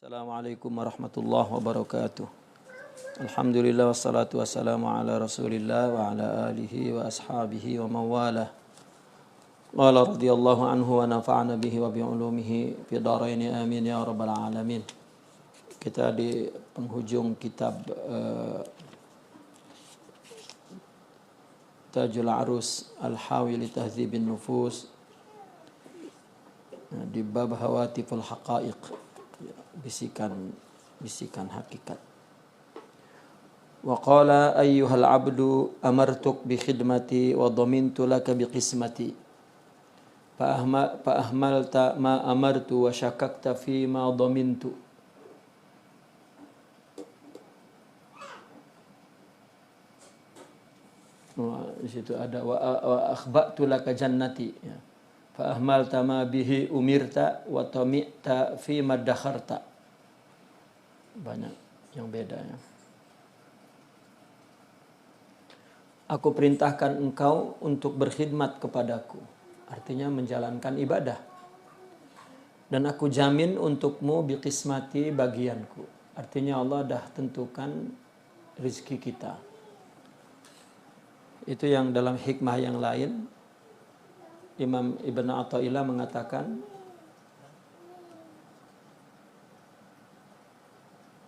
Assalamualaikum warahmatullahi wabarakatuh. Alhamdulillah wassalatu wassalamu ala Rasulillah wa ala alihi wa ashabihi wa mawalah. Qala radhiyallahu anhu wa nafa'ana bihi wa bi ulumihi fi dharain amin ya rabbal alamin. Kita di penghujung kitab Tajul Arus Al-Hawi li Tahdzibin Nufus di bab Hawatiful Haqaiq, bisikan hakikat. Wa qala ayyuhal abdu amartuk bi khidmati wa dhamintu laka bi qismati fa ahmalta ma amartu wa syakakta fi ma dhamintu. Di situ ada wa akhbatu laka jannati, ya. Fa ahmalta ma bihi umirta wa tami'ta fi ma dakharta. Banyak yang beda, ya. Aku perintahkan engkau untuk berkhidmat kepadaku, artinya menjalankan ibadah. Dan aku jamin untukmu biqismati, bagianku. Artinya Allah dah tentukan rezeki kita. Itu yang dalam hikmah yang lain Imam Ibn Athaillah mengatakan,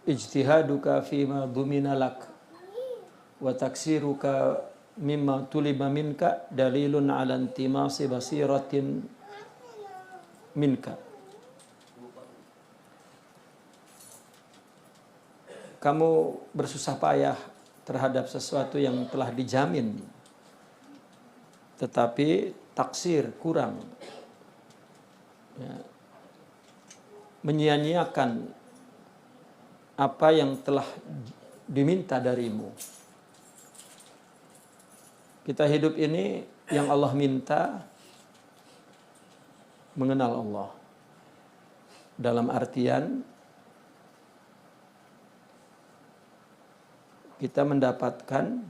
ijtihaduka fima dhumina lak wa taksiruka mimma tuliba minka dalilun ala intimasi basiratin minka. Kamu bersusah payah terhadap sesuatu yang telah dijamin, tetapi taksir, kurang, ya, menyia-nyiakan apa yang telah diminta darimu. Kita hidup ini yang Allah minta mengenal Allah, dalam artian kita mendapatkan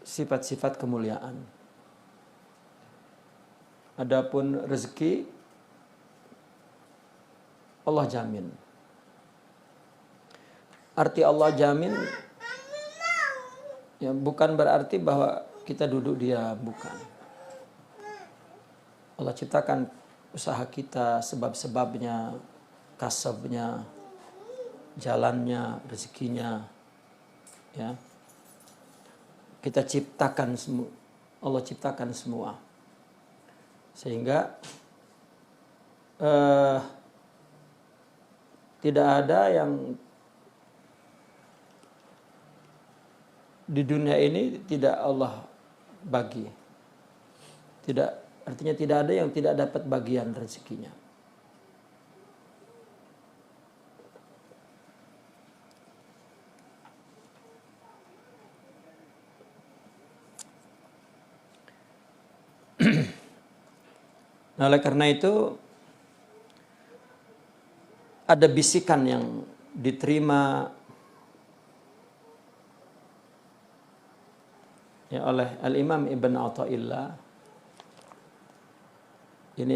sifat-sifat kemuliaan. Adapun rezeki Allah jamin. Arti Allah jamin, ya, bukan berarti bahwa kita duduk diam, bukan. Allah ciptakan usaha kita, sebab-sebabnya, kasabnya, jalannya, rezekinya, ya. Kita ciptakan semua, Allah ciptakan semua. Sehingga tidak ada yang di dunia ini tidak Allah bagi. Tidak, artinya tidak ada yang tidak dapat bagian rezekinya. Nah, oleh karena itu ada bisikan yang diterima, ya, oleh Al-Imam Ibn Athaillah. Ini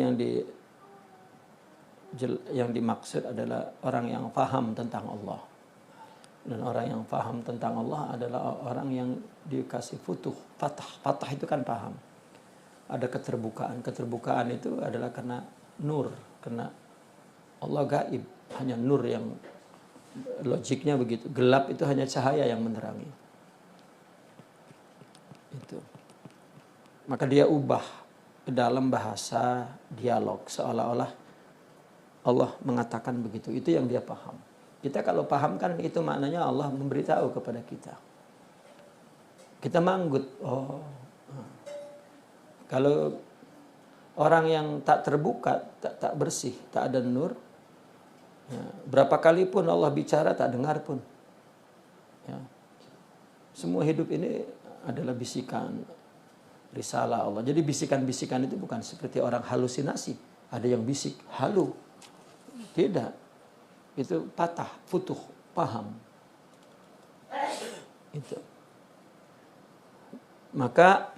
yang dimaksud adalah orang yang paham tentang Allah. Dan orang yang paham tentang Allah adalah orang yang dikasih futuh, fatah. Fatah itu kan paham. Ada keterbukaan. Keterbukaan itu adalah karena nur, karena Allah gaib, hanya nur yang logiknya begitu. Gelap itu hanya cahaya yang menerangi. Itu. Maka dia ubah ke dalam bahasa dialog, seolah-olah Allah mengatakan begitu. Itu yang dia paham. Kita kalau paham kan itu maknanya Allah memberitahu kepada kita. Kita manggut. Oh. Kalau orang yang tak terbuka, tak bersih, tak ada nur, ya, berapa kali pun Allah bicara tak dengar pun. Ya. Semua hidup ini adalah bisikan risalah Allah. Jadi bisikan-bisikan itu bukan seperti orang halusinasi. Ada yang bisik, halu. Tidak. Itu patah, futuh, paham. Itu. Maka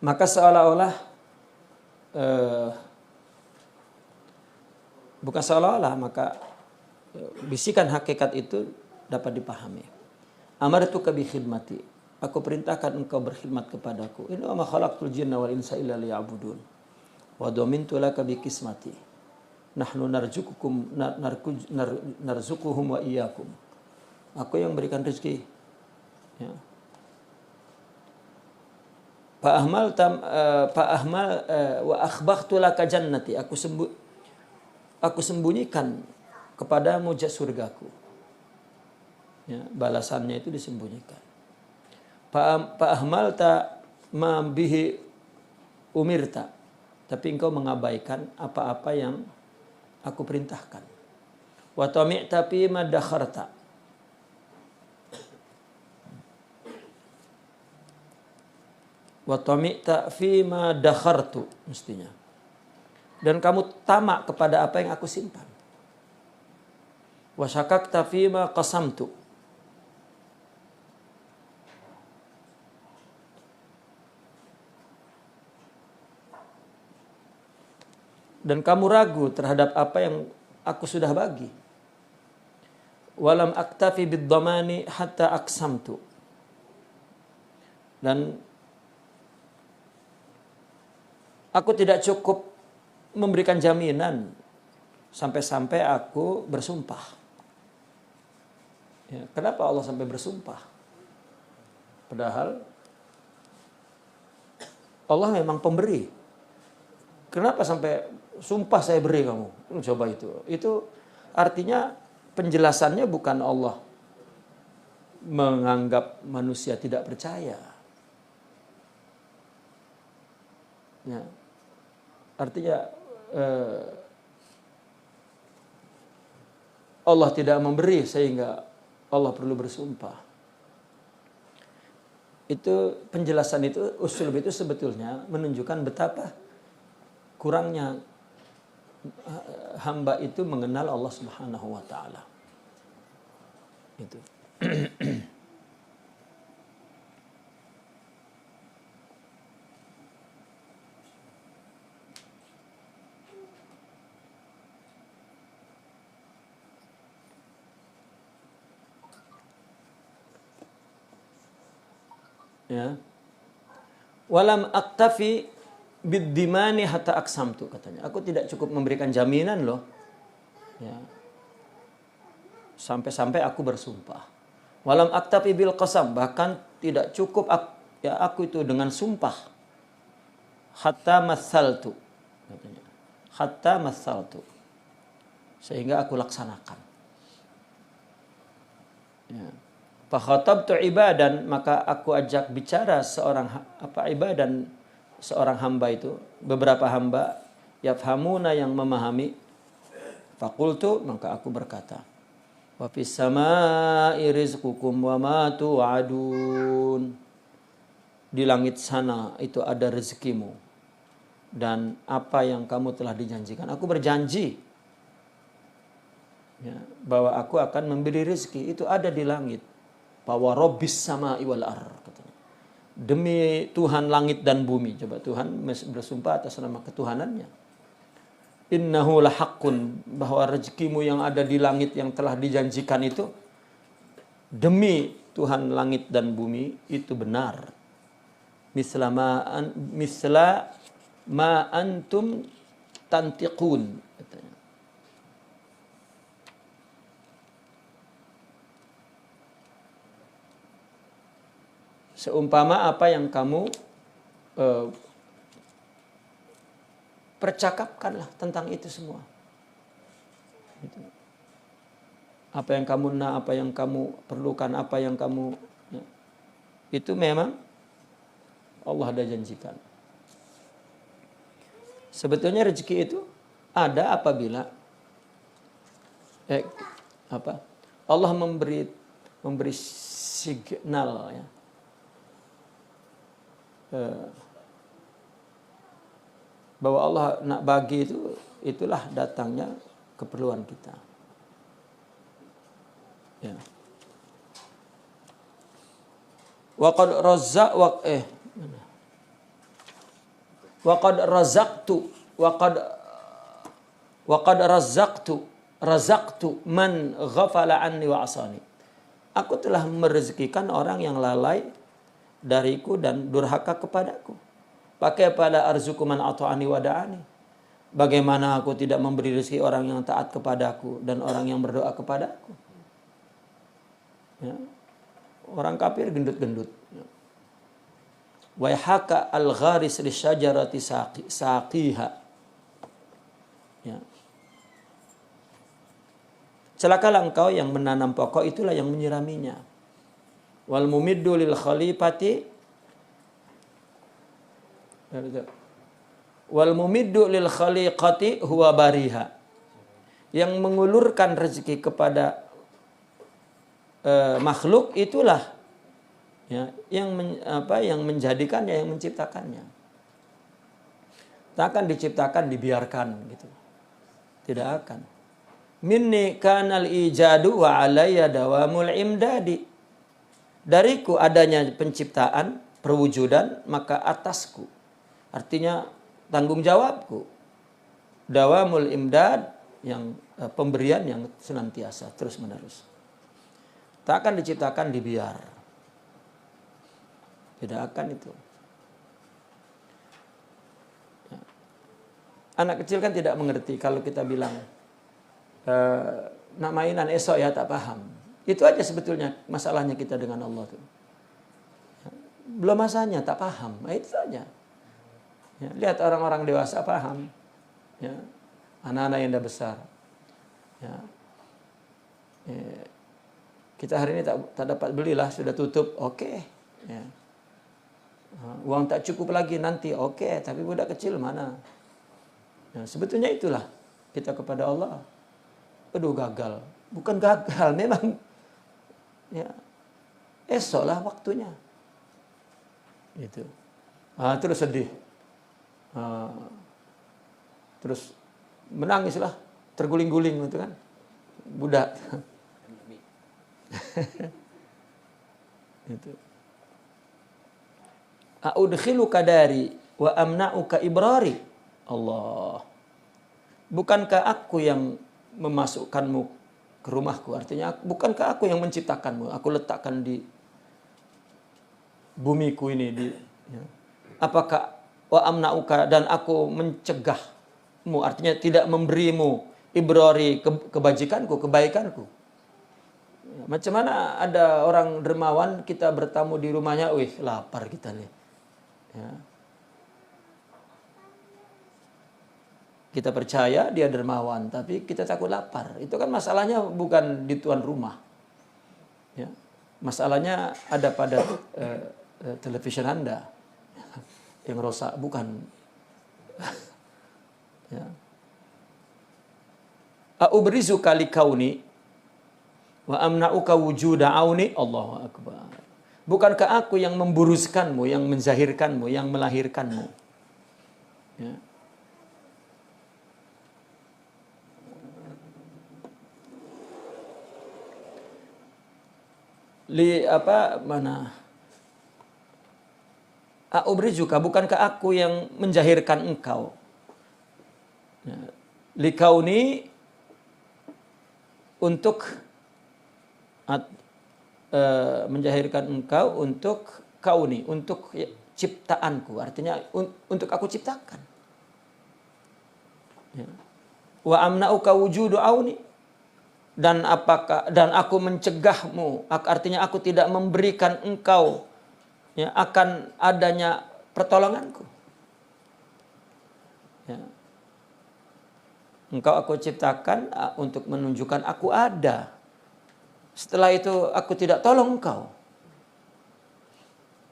Maka seolah-olah bukan seolah-olah, maka bisikan hakikat itu dapat dipahami. Amartuka bi khidmati. Aku perintahkan engkau berkhidmat kepadaku. Inna ma khalaqtul jinna wal insa illa liya'budun. Wa dhamintu laka bi qismati. Nahnu narzuquhum wa iyyakum. Aku yang berikan rezeki. Ya. Fa ahmal wa akhbakhtu laka jannati. Aku sembunyikan kepadamu surgaku. Ya, balasannya itu disembunyikan. Fa ahmalta ma bihi umirta. Tapi engkau mengabaikan apa-apa yang aku perintahkan. Wa tami'ta fi ma dakharta. Wa tami'ta fi ma dakhartu mestinya. Dan kamu tamak kepada apa yang aku simpan. Wa syakakta fi ma qasamtu. Dan kamu ragu terhadap apa yang aku sudah bagi. Walam aktafi bid-dhamani hatta aqsamtu. Dan aku tidak cukup memberikan jaminan sampai-sampai aku bersumpah. Ya, kenapa Allah sampai bersumpah? Padahal Allah memang pemberi. Kenapa sampai sumpah saya beri kamu? Coba itu. Itu artinya penjelasannya bukan Allah menganggap manusia tidak percaya. Ya. Artinya Allah tidak memberi sehingga Allah perlu bersumpah. Itu penjelasan itu, usul itu sebetulnya menunjukkan betapa kurangnya hamba itu mengenal Allah Subhanahu wa taala. Itu. Ya. Walam aktafi biddimani hatta aksamtu katanya. Aku tidak cukup memberikan jaminan loh. Ya. Sampai-sampai aku bersumpah. Walam aktafi bil qasam, bahkan tidak cukup aku itu dengan sumpah. Hatta masaltu katanya. Hatta masaltu. Sehingga aku laksanakan. Ya. Fa khatabtu ibadan, maka aku ajak bicara seorang ibadan, seorang hamba itu, beberapa hamba yafhamuna yang memahami. Faqultu, maka aku berkata, wa fis samaa'i rizqukum wa ma tu'adun. Di langit sana itu ada rezekimu dan apa yang kamu telah dijanjikan. Aku berjanji ya, bahwa aku akan memberi rezeki, itu ada di langit. Wa rabbis samaa'i wal ar katanya. Demi Tuhan langit dan bumi. Coba Tuhan bersumpah atas nama ketuhanannya. Innahu lahaqqun, bahwa rezekimu yang ada di langit yang telah dijanjikan itu demi Tuhan langit dan bumi itu benar. Misla ma antum tantiqun katanya. Seumpama apa yang kamu percakapkanlah tentang itu semua. Gitu. Apa yang kamu apa yang kamu perlukan, apa yang kamu ya, itu memang Allah ada janjikan. Sebetulnya rezeki itu ada apabila Allah memberi signal ya. Bahwa Allah nak bagi itu, itulah datangnya keperluan kita. Ya. Wa qad razzaq Wa qad razaqtu wa qad razaqtu man ghafala anni wa asani. Aku telah merezekikan orang yang lalai dariku dan durhaka kepadaku. Pakai pada arzuku man ata'ani wa da'ani. Bagaimana aku tidak memberi rezeki orang yang taat kepadaku dan orang yang berdoa kepadaku. Ya. Orang kafir gendut-gendut. Waihaka al-gharis li syajarati saqiha. Ya. Celakalah engkau yang menanam pokok, itulah yang menyiraminya. Wal mumiddu lil khalifati wal mumiddu lil khaliqati huwa bariha. Yang mengulurkan rezeki kepada makhluk itulah ya, yang menjadikannya, yang menciptakannya. Tak akan diciptakan dibiarkan gitu. Tidak akan. Minni kanal ijadu wa alayya dawamul imdadi. Dariku adanya penciptaan, perwujudan, maka atasku. Artinya tanggung jawabku. Dawamul imdad, yang pemberian yang senantiasa, terus menerus. Tak akan diciptakan dibiar. Tidak akan itu. Ya. Anak kecil kan tidak mengerti kalau kita bilang nak mainan esok ya, tak paham. Itu aja sebetulnya masalahnya kita dengan Allah tuh. Ya. Belum masanya tak paham. Nah, itu saja. Ya. Lihat orang-orang dewasa paham. Ya. Anak-anak yang dah besar. Ya. Ya. Kita hari ini tak dapat belilah, sudah tutup, oke. Ya. Uang tak cukup lagi nanti, oke. Tapi budak kecil mana? Ya, sebetulnya itulah kita kepada Allah. Aduh, gagal. Bukan gagal, memang ya, esoklah waktunya. Gitu. Terus sedih. Terus menangislah, terguling-guling gitu kan. Budak. Itu. A'udkhiluka dari wa amna'uka ibrari. Allah. Bukankah aku yang memasukkanmu ke rumahku? Artinya, bukankah aku yang menciptakanmu? Aku letakkan di bumiku ini. Ya. Apakah wa amna'uka, dan aku mencegahmu, artinya tidak memberimu ibrari, kebajikanku, kebaikanku. Ya, macam mana ada orang dermawan, kita bertamu di rumahnya, wih lapar kita nih. Ya. Kita percaya dia dermawan, tapi kita takut lapar. Itu kan masalahnya bukan di tuan rumah. Ya. Masalahnya ada pada television Anda yang rosak, bukan. Ya. A'ubrizuka likauni wa amna'uka wujuda auni. Allahu akbar. Bukankah aku yang memburuskanmu, yang menzahirkanmu, yang melahirkanmu? Ya. A'ubrizuka, bukankah aku yang menjahirkan engkau? Ya. Likauni, untuk menjahirkan engkau, untuk kauni, untuk ciptaanku, artinya untuk aku ciptakan. Ya. Wa amna'uka wujudu auni, dan aku mencegahmu, artinya aku tidak memberikan engkau ya, akan adanya pertolonganku. Ya. Engkau aku ciptakan untuk menunjukkan aku ada. Setelah itu aku tidak tolong engkau.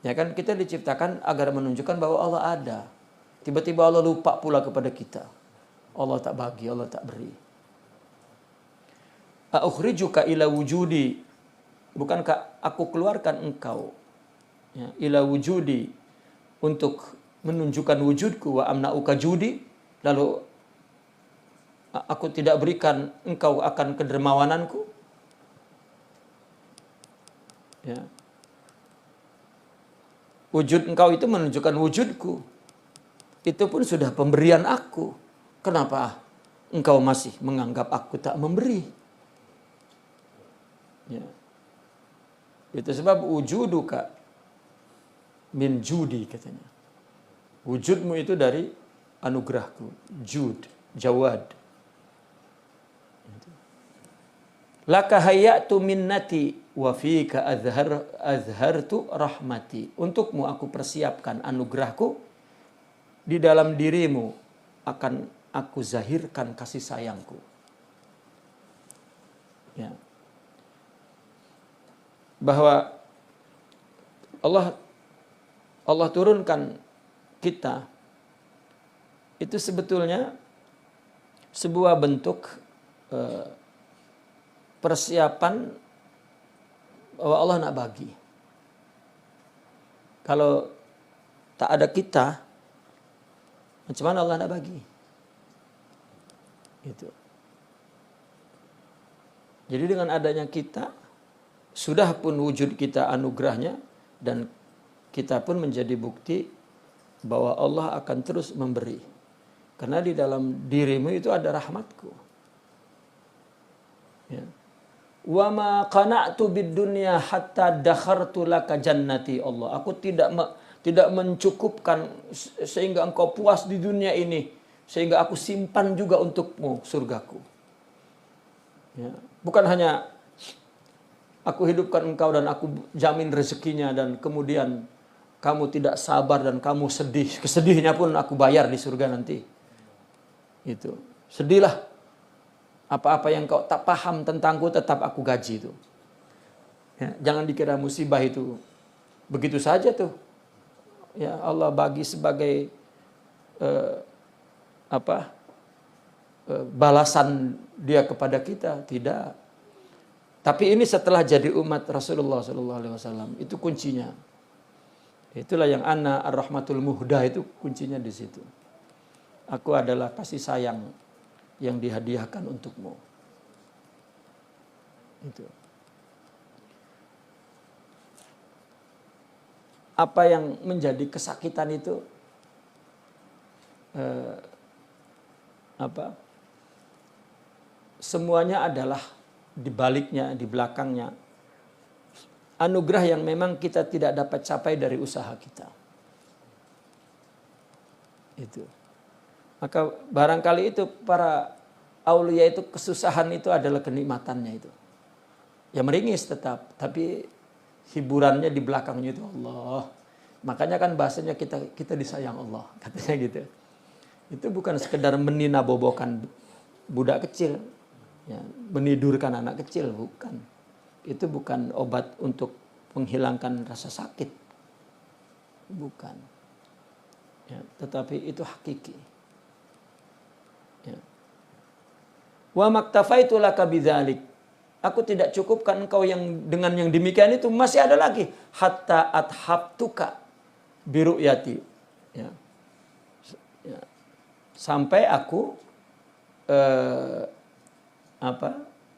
Ya kan, kita diciptakan agar menunjukkan bahwa Allah ada. Tiba-tiba Allah lupa pula kepada kita. Allah tak bagi, Allah tak beri. A'ukhrijuka ila wujudi, bukankah aku keluarkan engkau ya, ila wujudi, untuk menunjukkan wujudku, wa amna'uka judi, lalu aku tidak berikan engkau akan kedermawananku. Ya. Wujud engkau itu menunjukkan wujudku. Itu pun sudah pemberian aku. Kenapa engkau masih menganggap aku tak memberi? Ya. Itu sebab wujuduka min judi katanya. Wujudmu itu dari anugerahku. Jud, jawad. Laka hayyatu minnati wa fika azhartu rahmati. Untukmu aku persiapkan anugerahku, di dalam dirimu akan aku zahirkan kasih sayangku. Ya. Bahwa Allah turunkan kita itu sebetulnya sebuah bentuk persiapan bahwa Allah nak bagi. Kalau tak ada kita, macam mana Allah nak bagi? Itu. Jadi dengan adanya kita, sudah pun wujud kita anugerahnya, dan kita pun menjadi bukti bahwa Allah akan terus memberi. Karena di dalam dirimu itu ada rahmatku. Ya. Wa ma qana'tu bid dunya hatta dakhartu laka jannati Allah. Aku tidak mencukupkan sehingga engkau puas di dunia ini, sehingga aku simpan juga untukmu surgaku. Ya. Bukan hanya aku hidupkan engkau dan aku jamin rezekinya, dan kemudian kamu tidak sabar dan kamu sedih. Kesedihnya pun aku bayar di surga nanti. Itu. Sedihlah. Apa-apa yang kau tak paham tentangku tetap aku gaji itu. Ya, jangan dikira musibah itu begitu saja tuh. Ya, Allah bagi sebagai balasan dia kepada kita, tidak. Tapi ini setelah jadi umat Rasulullah SAW, itu kuncinya. Itulah yang ana ar-rahmatul muhdah, itu kuncinya di situ. Aku adalah kasih sayang yang dihadiahkan untukmu. Itu. Apa yang menjadi kesakitan itu semuanya adalah di baliknya, di belakangnya anugerah yang memang kita tidak dapat capai dari usaha kita. Itu. Maka barangkali itu para aulia itu kesusahan itu adalah kenikmatannya itu. Ya meringis tetap, tapi hiburannya di belakangnya itu Allah. Makanya kan bahasanya kita disayang Allah, katanya gitu. Itu bukan sekedar meninabobokan budak kecil, ya, menidurkan anak kecil, bukan. Itu bukan obat untuk menghilangkan rasa sakit, bukan. Ya, tetapi itu hakiki. Ya. Wa maktafaitu laka bidzalik. Aku tidak cukupkan engkau yang dengan yang demikian itu, masih ada lagi. Hatta athabtuka biru'yati. Ya. Ya. Sampai aku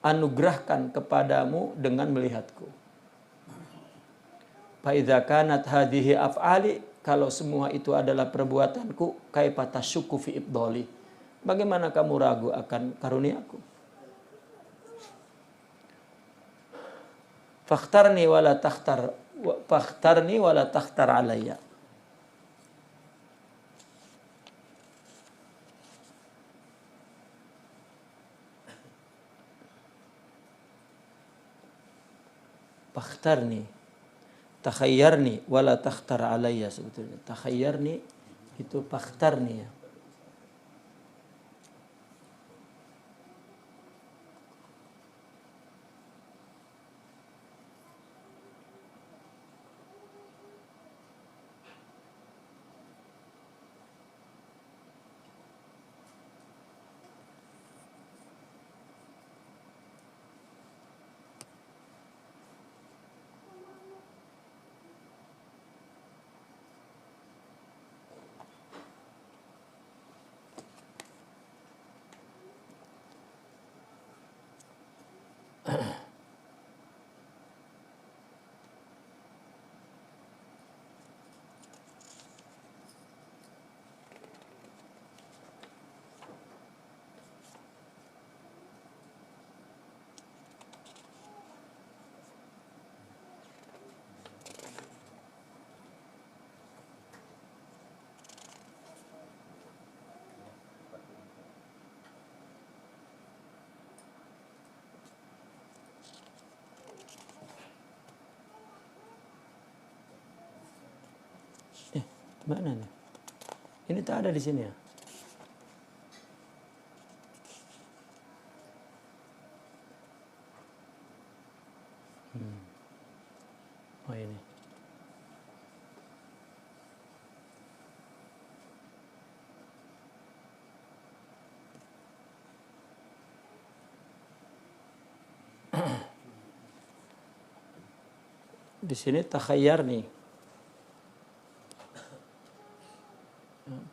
anugerahkan kepadamu dengan melihatku. Fa idza kanat hadhihi af'ali, kalau semua itu adalah perbuatanku, kaifa tasyukku fi ibdali. Bagaimana kamu ragu akan karuniaku? Fakhtarni wala takhtar alayya. Fakhtarni, takhayyarni wala takhtar alayya. Sebetulnya takhayyarni itu fakhtarni, ya. Mana nih? Ini tak ada di sini ya. Oh ini. Di sini takhayyarni.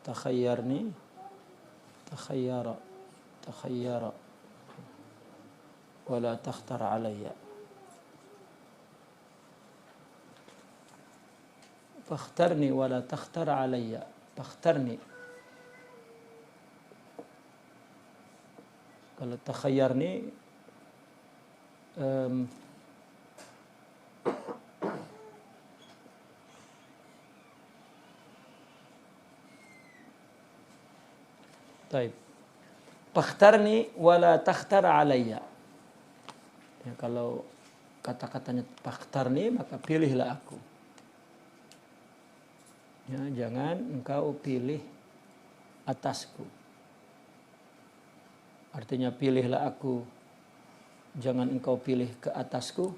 Takhayyarni. Takhayyara. Wala takhtar alayya. Fakhtarni wala takhtar alayya. Fakhtarni. Kalau takhayyarni Taib. Fakhtarni wala takhtar alayya. Ya, kalau kata-katanya fakhtarni maka pilihlah aku. Ya, jangan engkau pilih atasku. Artinya pilihlah aku. Jangan engkau pilih ke atasku.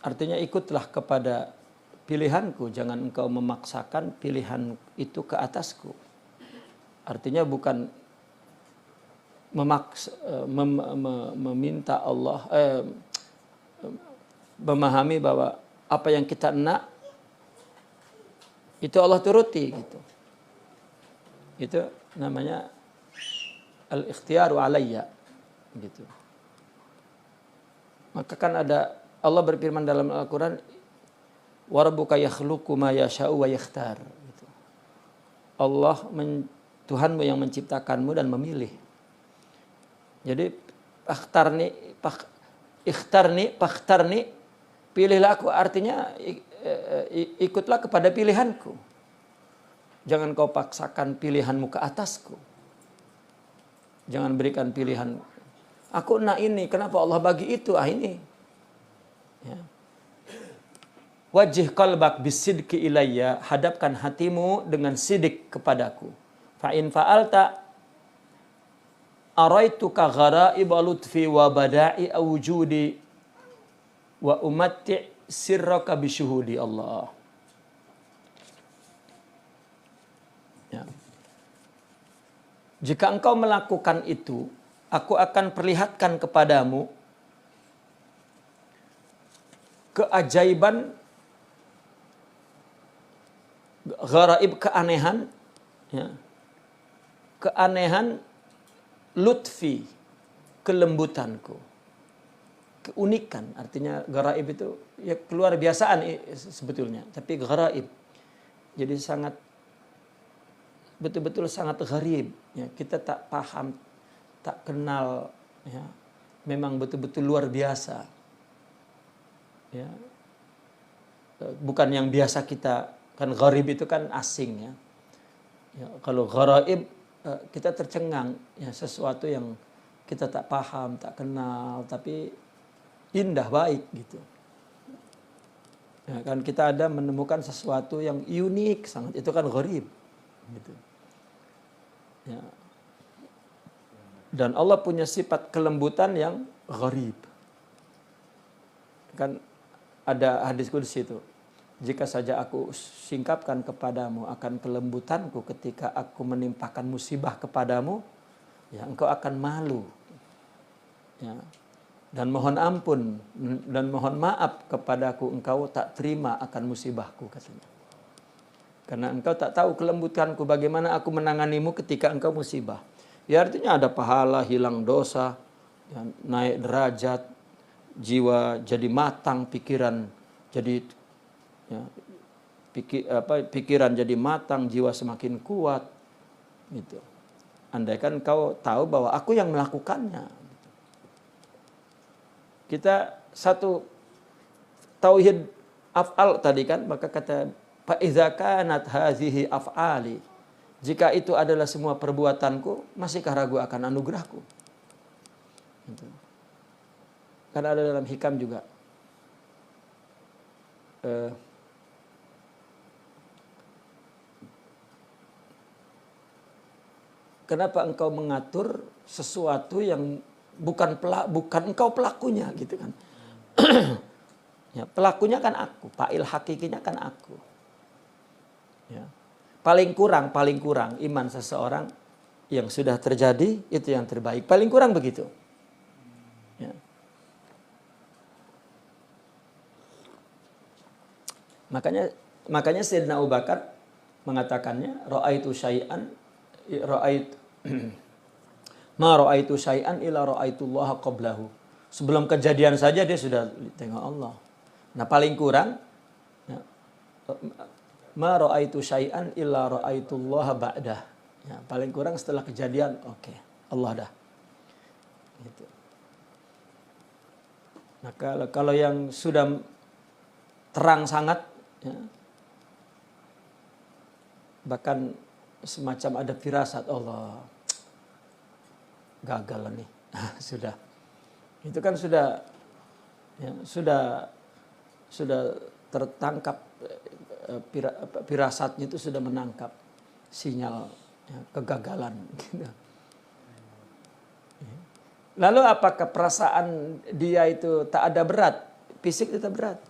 Artinya ikutlah kepada pilihanku, jangan engkau memaksakan pilihan itu ke atasku. Artinya bukan meminta Allah, memahami bahwa apa yang kita nak itu Allah turuti gitu. Itu namanya al-ikhtiyaru alayya gitu. Maka kan ada Allah berfirman dalam Al-Qur'an, wa rabbuka yakhluqu ma yasha'u wa yakhtar gitu. Tuhanmu yang menciptakanmu dan memilih. Jadi fakhtarni, pilihlah aku, artinya ikutlah kepada pilihanku. Jangan kau paksakan pilihanmu ke atasku. Jangan berikan pilihan. Aku nak ini, kenapa Allah bagi itu? Ini. Ya. Wajih qalbak bisidqi ilayya, hadapkan hatimu dengan sidik kepadaku. Fa in fa'alta araituka gharaib lutfi wa bada'i awjudi wa umatti sirraka bisyuhudi Allah. Ya. Jika engkau melakukan itu, aku akan perlihatkan kepadamu keajaiban, gharaib, keanehan, ya. Keanehan lutfi, kelembutanku, keunikan. Artinya gharaib itu ya keluar biasaan sebetulnya, tapi gharaib jadi sangat betul-betul sangat gharib, ya. Kita tak paham, tak kenal, ya. Memang betul-betul luar biasa, ya. Bukan yang biasa kita, kan gharib itu kan asing, ya. Ya, kalau gharaib kita tercengang, ya, sesuatu yang kita tak paham, tak kenal, tapi indah, baik gitu. Ya, kan kita ada menemukan sesuatu yang unik sangat, itu kan gharib gitu. Ya. Dan Allah punya sifat kelembutan yang gharib. Kan ada hadis qudsi itu. Jika saja aku singkapkan kepadamu akan kelembutanku ketika aku menimpakan musibah kepadamu, ya engkau akan malu. Ya. Dan mohon ampun dan mohon maaf kepadaku, engkau tak terima akan musibahku, katanya. Karena engkau tak tahu kelembutanku, bagaimana aku menanganimu ketika engkau musibah. Ya artinya ada pahala, hilang dosa, ya, naik derajat, jiwa jadi matang, pikiran jadi, ya, pikiran jadi matang, jiwa semakin kuat. Gitu. Andaikan engkau tahu bahwa aku yang melakukannya. Kita satu tauhid af'al tadi kan, maka kata fa idza kanat hazihi af'ali, jika itu adalah semua perbuatanku, masihkah ragu akan anugerahku? Gitu. Karena ada dalam hikam juga, kenapa engkau mengatur sesuatu yang bukan engkau pelakunya gitu kan. Ya, pelakunya kan aku, fa'il hakikinya kan aku. Ya. Paling kurang iman seseorang yang sudah terjadi itu yang terbaik. Paling kurang begitu. Ya. Makanya Sayyidina Abu Bakar mengatakannya ra'aitu syai'an ma ra'aitu syai'an illa ra'aitullaha qablahu. Sebelum kejadian saja dia sudah tengok Allah. Nah, paling kurang ya, ma ra'aitu syai'an illa ra'aitullaha ba'dah. Ya, paling kurang setelah kejadian, oke, Allah dah. Gitu. Nah, kalau yang sudah terang sangat ya, bahkan semacam ada firasat Allah gagal nih. Sudah. Itu kan sudah tertangkap, firasatnya itu sudah menangkap sinyal ya, kegagalan. Gitu. Lalu apakah perasaan dia itu tak ada berat? Fisik tetap berat.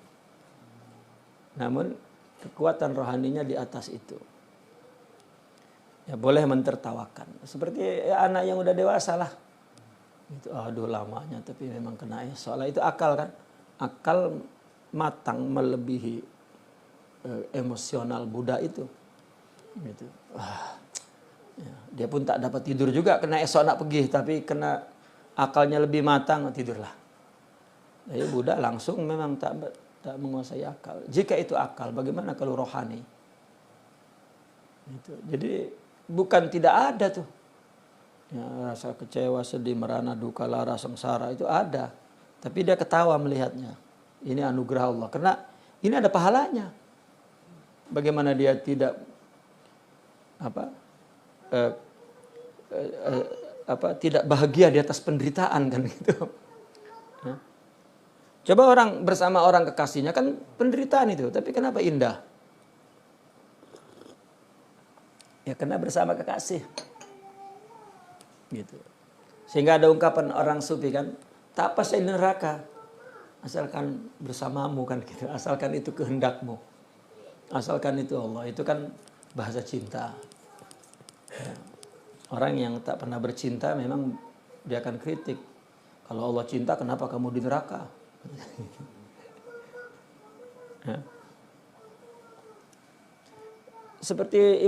Namun kekuatan rohaninya di atas itu. Ya boleh mentertawakan. Seperti ya, anak yang udah dewasa lah. Itu aduh lamanya tapi memang kena ya. Soalnya itu akal kan. Akal matang melebihi emosional Buddha itu. Gitu. Ya, dia pun tak dapat tidur juga kena esok nak pergi tapi kena akalnya lebih matang tidurlah. Jadi Buddha langsung memang tak menguasai akal. Jika itu akal, bagaimana kalau rohani? Gitu. Jadi bukan tidak ada tuh. Ya, rasa kecewa, sedih, merana, duka, lara, sengsara itu ada. Tapi dia ketawa melihatnya. Ini anugerah Allah. Karena ini ada pahalanya. Bagaimana dia tidak tidak bahagia di atas penderitaan kan gitu. Ya. Coba orang bersama orang kekasihnya kan penderitaan itu, tapi kenapa indah? Ya karena bersama kekasih. Gitu. Sehingga ada ungkapan orang sufi kan, tak apa saya di neraka asalkan bersamamu kan gitu, asalkan itu kehendakmu. Asalkan itu Allah, itu kan bahasa cinta. Ya. Orang yang tak pernah bercinta memang dia akan kritik. Kalau Allah cinta kenapa kamu di neraka? Ya. Seperti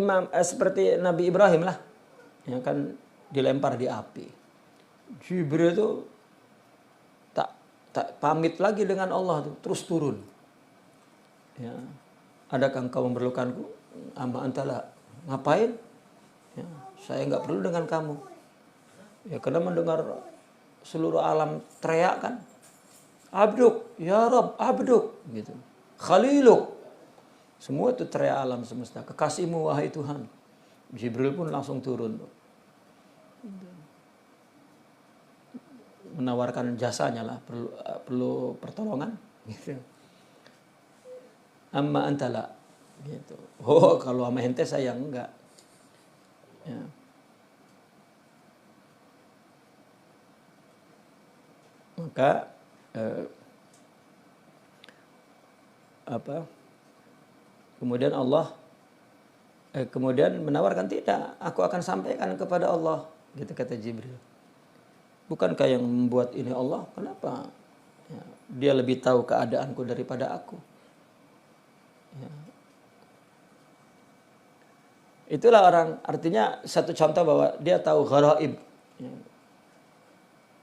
Nabi Ibrahim lah, yang kan dilempar di api. Jibril itu tak pamit lagi dengan Allah tuh, terus turun. Ya. Adakah engkau memerlukanku? Amma antala. Ngapain? Ya, saya nggak perlu dengan kamu. Ya karena mendengar seluruh alam teriak kan. Abduk, ya Rabb, abduk. Gitu. Khaliluk. Semua itu teriak alam semesta. Kekasihmu wahai Tuhan. Jibril pun langsung turun. Menawarkan jasanya lah. Perlu pertolongan. Gitu. Amma antala. Gitu. Oh kalau sama ente saya enggak. Ya. Maka kemudian Allah kemudian menawarkan, tidak, aku akan sampaikan kepada Allah, gitu kata Jibril. Bukankah yang membuat ini Allah? Kenapa? Ya, dia lebih tahu keadaanku daripada aku. Ya. Itulah orang, artinya satu contoh bahwa dia tahu gharaib. Ya.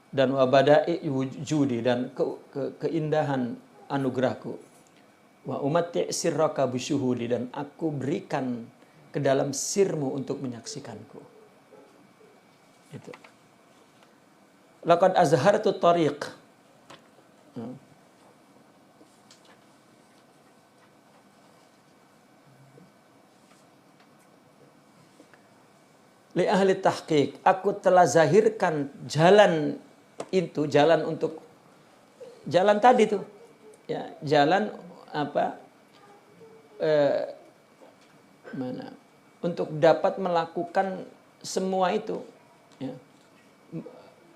Dan wabada'i wujudi, dan keindahan anugerahku. Wa umatti' sirraka bisyuhudi, dan aku berikan ke dalam sirmu untuk menyaksikanku. Itu. Laqad azhartu tariq. Li ahli tahqiq, aku telah zahirkan jalan jalan untuk jalan tadi tuh. Ya, jalan eh, untuk dapat melakukan semua itu, ya.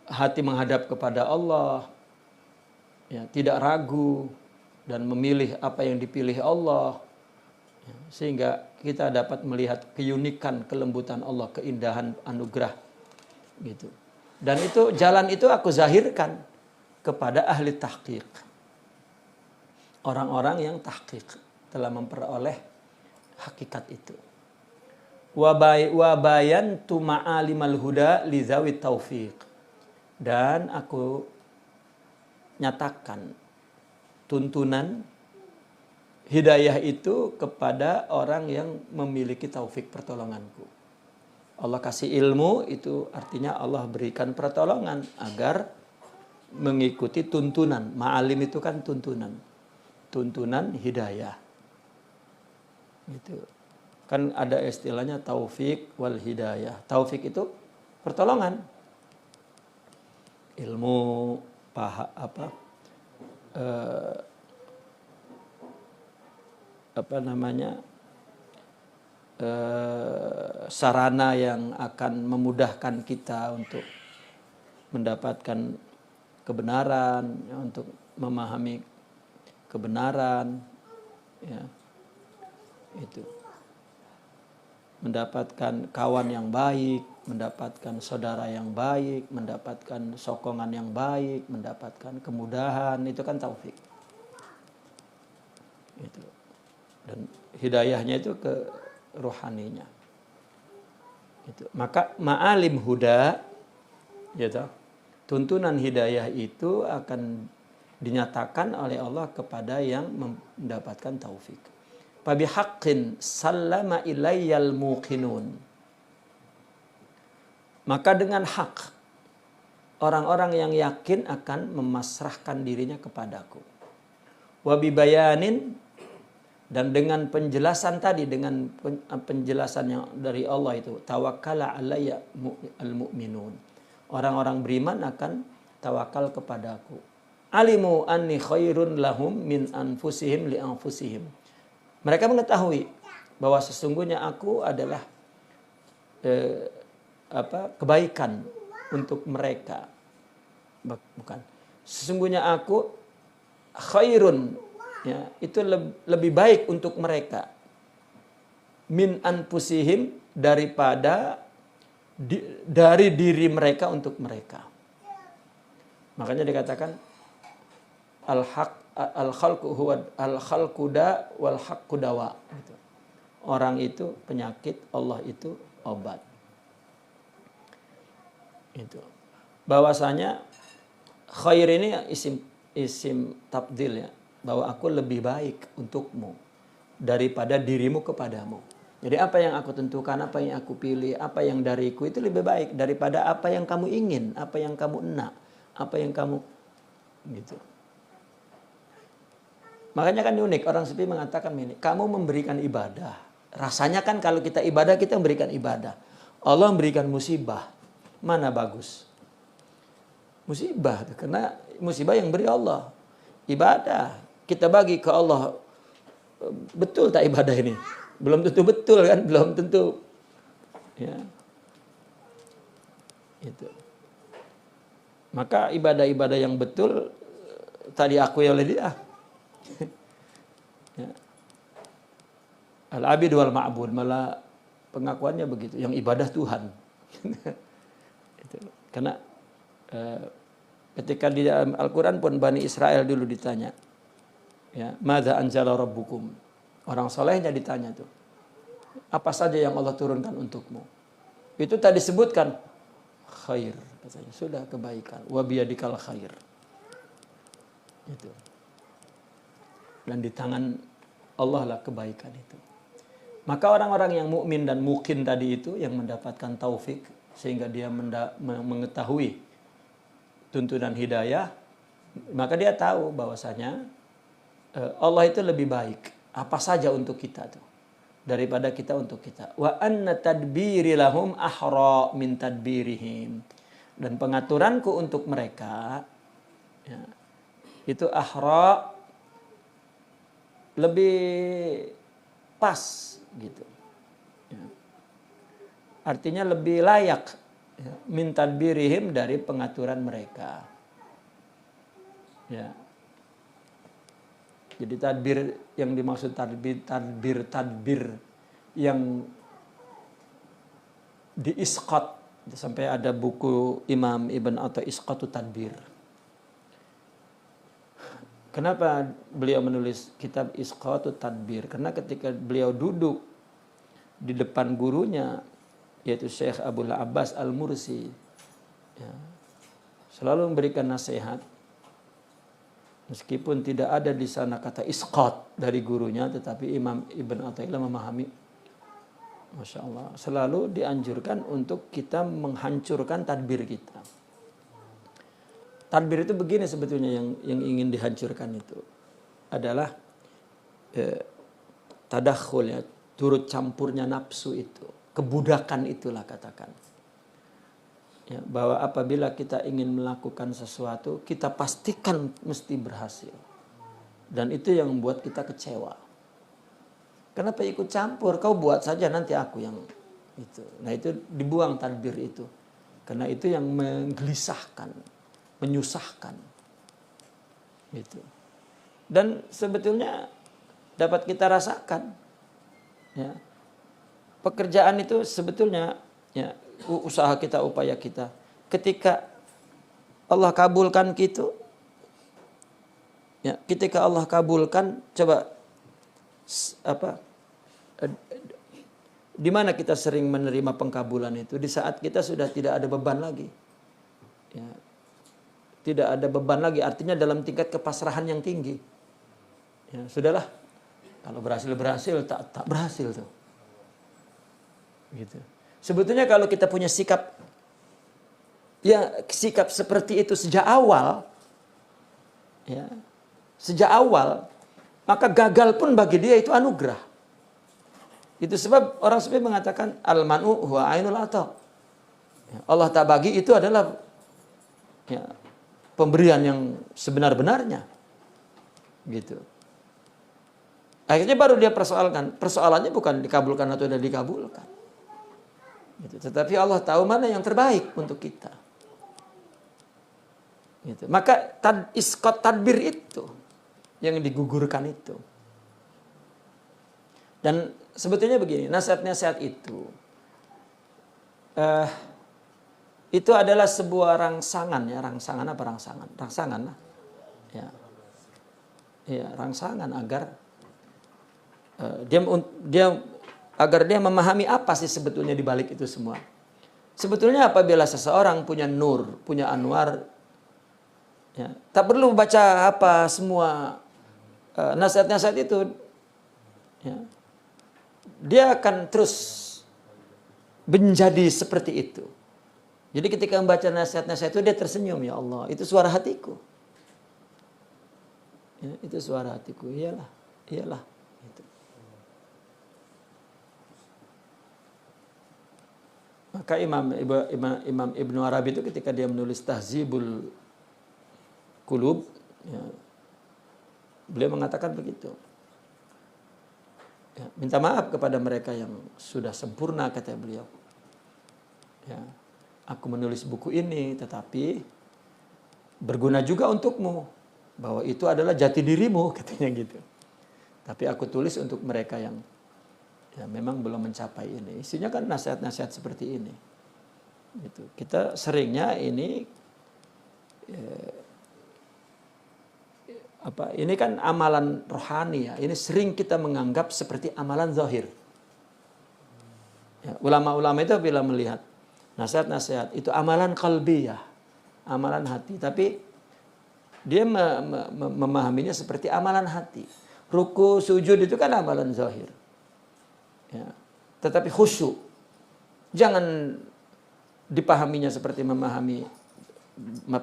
Hati menghadap kepada Allah, ya, tidak ragu dan memilih apa yang dipilih Allah, ya, sehingga kita dapat melihat keunikan, kelembutan Allah, keindahan anugerah gitu. Dan itu jalan itu aku zahirkan kepada ahli tahqiq, orang-orang yang tahqiq telah memperoleh hakikat itu. Wa bayantu ma'alimal huda li zawit taufiq. Dan aku nyatakan tuntunan hidayah itu kepada orang yang memiliki taufik pertolonganku. Allah kasih ilmu, itu artinya Allah berikan pertolongan agar mengikuti tuntunan. Ma'alim itu kan tuntunan. Tuntunan hidayah. Gitu. Kan ada istilahnya taufik wal hidayah. Taufik itu pertolongan. Ilmu, sarana yang akan memudahkan kita untuk mendapatkan kebenaran, ya, untuk memahami kebenaran, ya, itu. Mendapatkan kawan yang baik, mendapatkan saudara yang baik, mendapatkan sokongan yang baik, mendapatkan kemudahan, itu kan taufik. Itu. Dan hidayahnya itu ke rohaninya. Itu. Maka ma'alim huda, gitu, tuntunan hidayah itu akan dinyatakan oleh Allah kepada yang mendapatkan taufik. Fabi haqqin sallama ilayyal muqinun. Maka dengan hak, orang-orang yang yakin akan memasrahkan dirinya kepadaku. Wabi bayanin, dan dengan penjelasan tadi, dengan penjelasan yang dari Allah itu, tawakkala alayya al-mu'minun. Orang-orang beriman akan tawakal kepadaku. Alimu anni khairun lahum min anfusihim li anfusihim. Mereka mengetahui bahwa sesungguhnya aku adalah kebaikan untuk mereka. Bukan. Sesungguhnya aku khairun, ya, itu lebih baik untuk mereka. Min anfusihim, daripada dari diri mereka untuk mereka. Makanya dikatakan al-haq al-khalqu huwa al-khalqu da wal haqqu dawa. Gitu. Orang itu penyakit, Allah itu obat. Itu. Bahwasanya khair ini isim tabdil, ya. Bahwa aku lebih baik untukmu daripada dirimu kepadamu. Jadi apa yang aku tentukan, apa yang aku pilih, apa yang dariku itu lebih baik daripada apa yang kamu ingin, apa yang kamu enak, apa yang kamu gitu. Makanya kan unik, orang sepi mengatakan ini, kamu memberikan ibadah. Rasanya kan kalau kita ibadah, kita memberikan ibadah. Allah memberikan musibah. Mana bagus? Musibah, karena musibah yang beri Allah. Ibadah, kita bagi ke Allah. Betul tak ibadah ini? Belum tentu betul kan? Belum tentu. Ya. Itu. Maka ibadah-ibadah yang betul tadi akui oleh dia. Ya. Al-abid wal ma'bud, malah pengakuannya begitu, yang ibadah Tuhan. Itu. Karena ketika di dalam Al-Quran pun Bani Israel dulu ditanya, ya, madza anzala rabbukum, orang solehnya ditanya tuh, apa saja yang Allah turunkan untukmu? Itu tadi sebutkan khair, katanya, sudah kebaikan, wa biyadikal khair. Itu. Dan di tangan Allah lah kebaikan itu. Maka orang-orang yang mukmin dan muqin tadi itu yang mendapatkan taufik sehingga dia mengetahui tuntunan hidayah, maka dia tahu bahwasanya Allah itu lebih baik apa saja untuk kita tuh daripada kita untuk kita. Wa anna tadbiri lahum ahra min tadbirihim, dan pengaturanku untuk mereka, ya, itu ahra, lebih pas gitu. Ya. Artinya lebih layak ya, min tadbirihim dari pengaturan mereka. Ya. Jadi tadbir yang dimaksud tadbir yang diisqat, sampai ada buku Imam Ibn Atta Isqatu Tadbir. Kenapa beliau menulis kitab Isqatu Tadbir? Karena ketika beliau duduk di depan gurunya, yaitu Syekh Abdul Abbas Al-Mursi, ya, selalu memberikan nasihat. Meskipun tidak ada di sana kata isqat dari gurunya, tetapi Imam Ibn Athaillah memahami. Masya Allah, selalu dianjurkan untuk kita menghancurkan tadbir kita. Tadbir itu begini sebetulnya, yang ingin dihancurkan itu adalah tadakhul, ya, turut campurnya nafsu itu, kebudakan itulah katakan. Ya, bahwa apabila kita ingin melakukan sesuatu, kita pastikan mesti berhasil. Dan itu yang membuat kita kecewa. Kenapa ikut campur? Kau buat saja, nanti aku yang itu. Nah itu dibuang tadbir itu. Karena itu yang menggelisahkan, menyusahkan. Gitu. Dan sebetulnya dapat kita rasakan. Ya. Pekerjaan itu sebetulnya, ya, usaha kita, upaya kita. Ketika Allah kabulkan gitu, ya, ketika Allah kabulkan, coba di mana kita sering menerima pengkabulan itu? Di saat kita sudah tidak ada beban lagi. Ya. Tidak ada beban lagi, artinya dalam tingkat kepasrahan yang tinggi. Ya, sudahlah. Kalau berhasil, tak berhasil tuh. Gitu. Sebetulnya kalau kita punya sikap, ya, sikap seperti itu sejak awal, ya, sejak awal, maka gagal pun bagi dia itu anugerah. Itu sebab orang sufi mengatakan al-man'u huwa ainul ata. Ya, Allah tak bagi itu adalah, ya, pemberian yang sebenar-benarnya. Gitu. Akhirnya baru dia persoalkan. Persoalannya bukan dikabulkan atau tidak dikabulkan. Gitu. Tetapi Allah tahu mana yang terbaik untuk kita. Gitu. Maka isqat tadbir itu yang digugurkan itu. Dan sebetulnya begini, nasihat-nasihat itu adalah sebuah rangsangan, ya, rangsangan lah, ya, ya, rangsangan agar agar dia memahami apa sih sebetulnya di balik itu semua. Sebetulnya apabila seseorang punya nur, punya anwar, ya, tak perlu baca apa semua nasihat-nasihat itu, ya, dia akan terus menjadi seperti itu. Jadi ketika membaca nasihat-nasihat itu dia tersenyum, ya Allah, itu suara hatiku. Ya, itu suara hatiku, iyalah. Gitu. Maka Imam Ibnu Arabi itu ketika dia menulis Tahzibul Qulub, ya, beliau mengatakan begitu. Ya, minta maaf kepada mereka yang sudah sempurna, kata beliau. Ya, aku menulis buku ini tetapi berguna juga untukmu, bahwa itu adalah jati dirimu, katanya gitu. Tapi aku tulis untuk mereka yang, ya, memang belum mencapai ini. Isinya kan nasihat-nasihat seperti ini. Gitu. Kita seringnya ini ini kan amalan rohani, ya. Ini sering kita menganggap seperti amalan zahir. Ya, ulama-ulama itu bila melihat nasihat-nasihat itu amalan qalbiyah, amalan hati. Tapi dia memahaminya seperti amalan hati. Ruku, sujud itu kan amalan zahir. Ya. Tetapi khusyuk jangan dipahaminya seperti memahami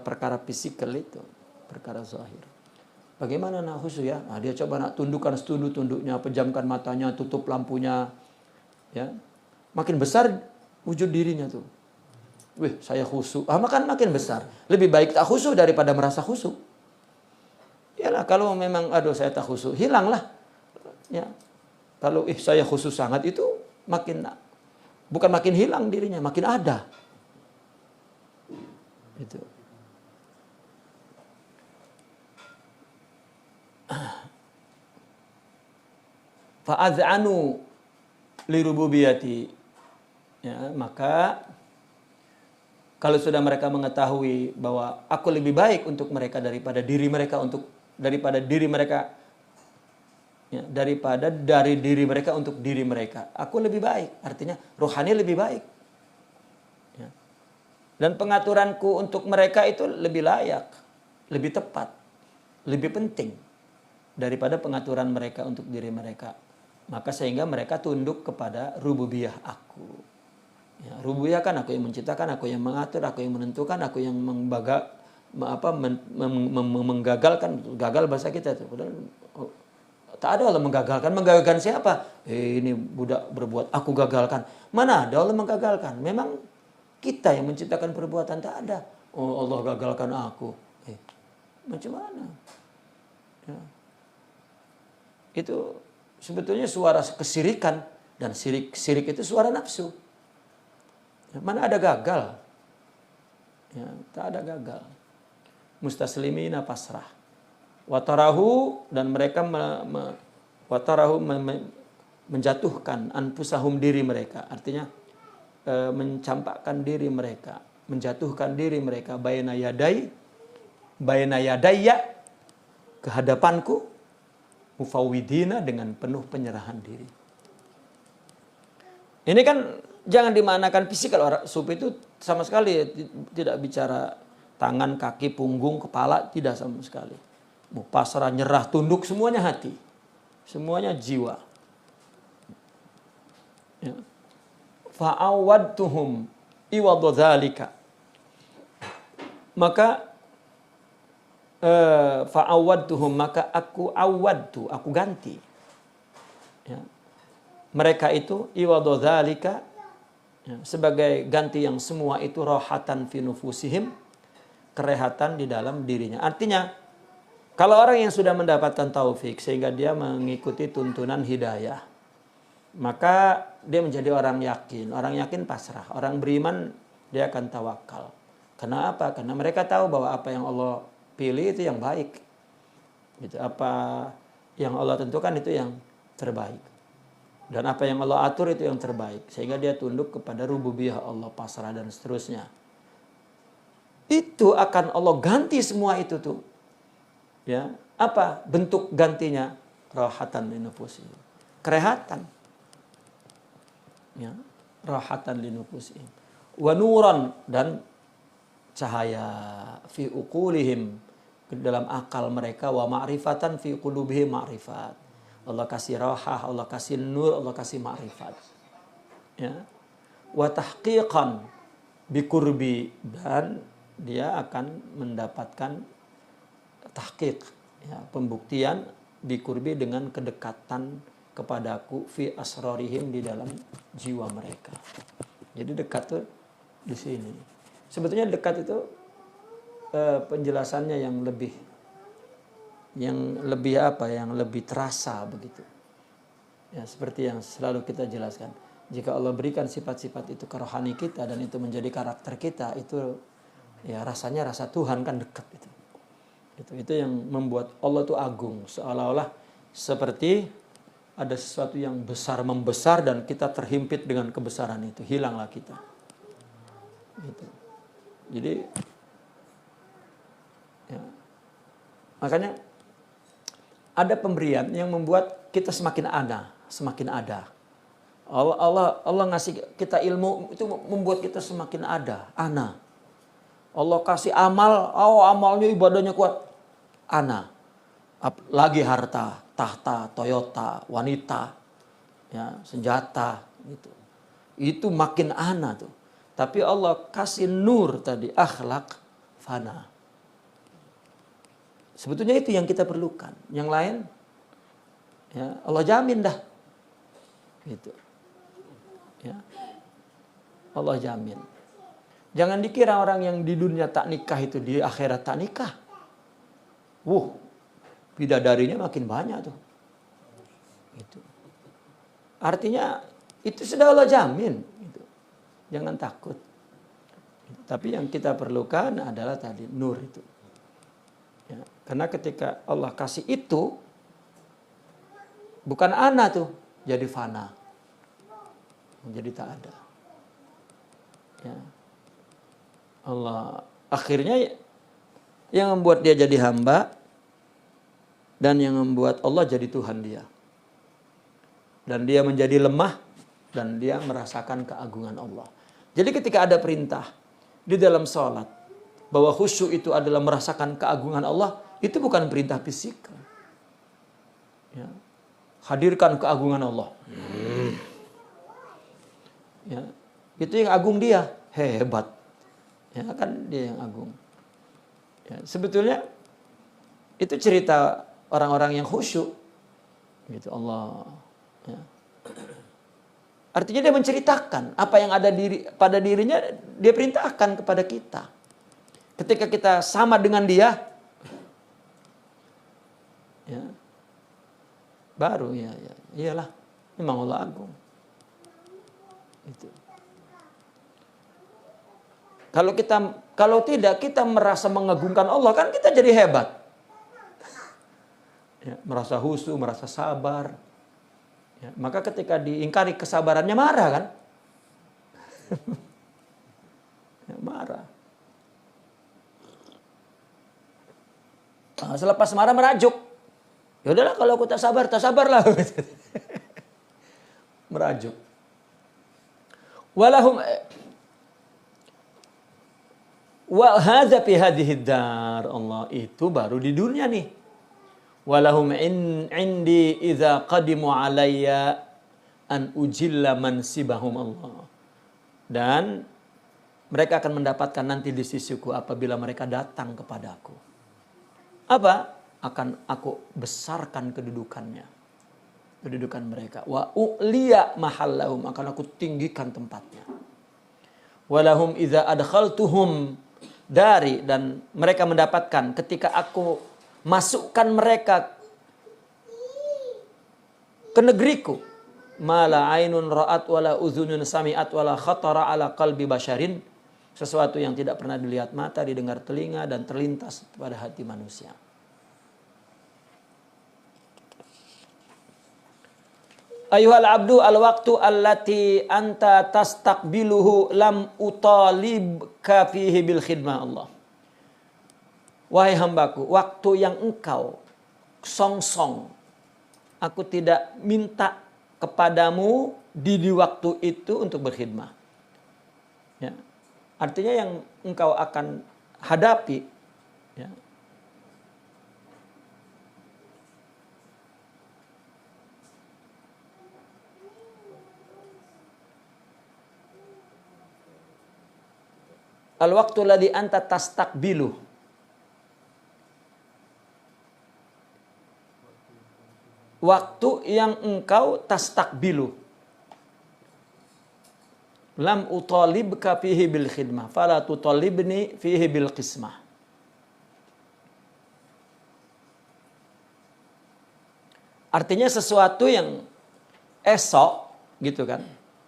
perkara fisikal itu, perkara zahir. Bagaimana nak khusyuk, ya? Nah, dia coba nak tundukkan setunduk-tunduknya, pejamkan matanya, tutup lampunya, ya. Makin besar wujud dirinya tuh. Wih, saya khusyuk. Makin besar. Lebih baik tak khusyuk daripada merasa khusyuk. Yalah, kalau memang aduh saya tak khusyuk, hilanglah. Ya. Kalau saya khusus sangat itu bukan makin hilang dirinya, makin ada. Itu. Fa'adz'anu li rububiyati. Ya, maka kalau sudah mereka mengetahui bahwa aku lebih baik untuk mereka daripada diri mereka daripada dari diri mereka untuk diri mereka. Aku lebih baik, artinya rohani lebih baik. Ya. Dan pengaturanku untuk mereka itu lebih layak, lebih tepat, lebih penting daripada pengaturan mereka untuk diri mereka. Maka sehingga mereka tunduk kepada rububiyah aku. Ya, rububiyah kan aku yang menciptakan, aku yang mengatur, aku yang menentukan, aku yang menggagalkan. Gagal bahasa kita itu. Tak ada Allah menggagalkan. Menggagalkan siapa? Ini budak berbuat, aku gagalkan. Mana ada Allah menggagalkan? Memang kita yang menciptakan perbuatan, tak ada. Oh, Allah gagalkan aku. Macam mana? Ya. Itu sebetulnya suara kesirikan. Dan sirik itu suara nafsu. Ya, mana ada gagal? Ya, tak ada gagal. Mustaslimina pasrah. Watarahu, dan mereka menjatuhkan anfusahum, diri mereka. Artinya mencampakkan diri mereka, menjatuhkan diri mereka baina yadayya, ke hadapanku, mufawwidina, dengan penuh penyerahan diri. Ini kan jangan dimanakan fisikal. Orang sufi itu sama sekali tidak bicara tangan, kaki, punggung, kepala, tidak sama sekali. Pasrah, nyerah, tunduk, semuanya hati. Semuanya jiwa. Ya. Fa'awadtuhum iwadhu dzalika. Maka fa'awadtuhum, maka aku ganti. Ya. Mereka itu iwadhu dzalika, ya, sebagai ganti yang semua itu rohatan fi nufusihim, kerehatan di dalam dirinya. Artinya kalau orang yang sudah mendapatkan taufik sehingga dia mengikuti tuntunan hidayah, maka dia menjadi orang yakin. Orang yakin pasrah. Orang beriman dia akan tawakal. Kenapa? Karena mereka tahu bahwa apa yang Allah pilih itu yang baik. Gitu. Apa yang Allah tentukan itu yang terbaik. Dan apa yang Allah atur itu yang terbaik. Sehingga dia tunduk kepada rububiyah Allah, pasrah dan seterusnya. Itu akan Allah ganti semua itu tuh. Ya, apa bentuk gantinya? Rahatan linufusihim. Kerehatan. Ya, rahatan linufusihim. Wa nuran, dan cahaya fi uqulihim, ke dalam akal mereka, wa ma'rifatan fi qulubihim, ma'rifat. Allah kasih rahah, Allah kasih nur, Allah kasih ma'rifat. Ya. Wa tahqiqan bi qurbi, dan dia akan mendapatkan tahqiq, ya, pembuktian dikurbi, dengan kedekatan kepadaku fi asrarihim, di dalam jiwa mereka. Jadi dekat tuh di sini. Sebetulnya dekat itu penjelasannya yang lebih terasa begitu. Ya, seperti yang selalu kita jelaskan. Jika Allah berikan sifat-sifat itu ke rohani kita dan itu menjadi karakter kita, itu ya rasanya rasa Tuhan kan dekat itu. Itu yang membuat Allah itu agung, seolah-olah seperti ada sesuatu yang besar membesar dan kita terhimpit dengan kebesaran itu, hilanglah kita. Gitu. Jadi ya, makanya ada pemberian yang membuat kita semakin ada. Allah ngasih kita ilmu itu membuat kita semakin ada, ana. Allah kasih amal, amalnya ibadahnya kuat. Ana. Lagi harta, tahta, Toyota, wanita, ya, senjata gitu. Itu makin ana tuh. Tapi Allah kasih nur tadi, akhlak, fana. Sebetulnya itu yang kita perlukan. Yang lain ya Allah jamin dah. Gitu. Ya. Allah jamin. Jangan dikira orang yang di dunia tak nikah itu di akhirat tak nikah. Bidadarinya makin banyak tuh. Gitu. Artinya itu sudah Allah jamin. Gitu. Jangan takut. Tapi yang kita perlukan adalah tadi nur itu. Ya, karena ketika Allah kasih itu, bukan ana tuh, jadi fana. Jadi tak ada. Ya. Allah akhirnya yang membuat dia jadi hamba dan yang membuat Allah jadi Tuhan dia. Dan dia menjadi lemah dan dia merasakan keagungan Allah. Jadi ketika ada perintah di dalam sholat bahwa khusyuk itu adalah merasakan keagungan Allah, itu bukan perintah fisik. Ya. Hadirkan keagungan Allah. Ya. Itu yang agung dia, hebat. Ya kan dia yang agung. Ya, sebetulnya itu cerita orang-orang yang khusyuk. Gitu Allah. Ya. Artinya dia menceritakan apa yang ada pada dirinya, dia perintahkan kepada kita. Ketika kita sama dengan dia, ya, baru iyalah, memang Allah agung. Itu. Kalau tidak kita merasa mengagungkan Allah, kan kita jadi hebat. Ya, merasa khusyuk, merasa sabar. Ya, maka ketika diingkari kesabarannya marah kan? Ya, marah. Nah, selepas marah merajuk. Ya udahlah kalau aku tak sabarlah. Merajuk. Walahum wa hadza fi hadhihi dar, Allah itu baru di dunia nih. Walahum indi idza qadimu alayya an ujilla mansibahum, Allah. Dan mereka akan mendapatkan nanti di sisiku apabila mereka datang kepadaku. Apa? Akan aku besarkan kedudukannya. Kedudukan mereka. Wa u'liya mahallahum, akan aku tinggikan tempatnya. Walahum idza adkhaltuhum dari, dan mereka mendapatkan ketika aku masukkan mereka ke negeriku, mala ainun ra'at wala uzunun sami'at wala khatara ala qalbi basyarin, sesuatu yang tidak pernah dilihat mata, didengar telinga, dan terlintas pada hati manusia. Ayuhal abdu al waktu allati anta tastaqbiluhu lam utalibka fihi bil khidmah, Allah. Wahai hambaku, waktu yang engkau song-song, aku tidak minta kepadamu di waktu itu untuk berkhidmah. Ya. Artinya yang engkau akan hadapi, ya, al-waqtu ladzi anta tastaqbilu. Waktu yang engkau tastaqbilu. Lam utalibka fihi bil khidmah, fala tutalibni fihi bil qismah. Artinya sesuatu yang esok, gitu kan.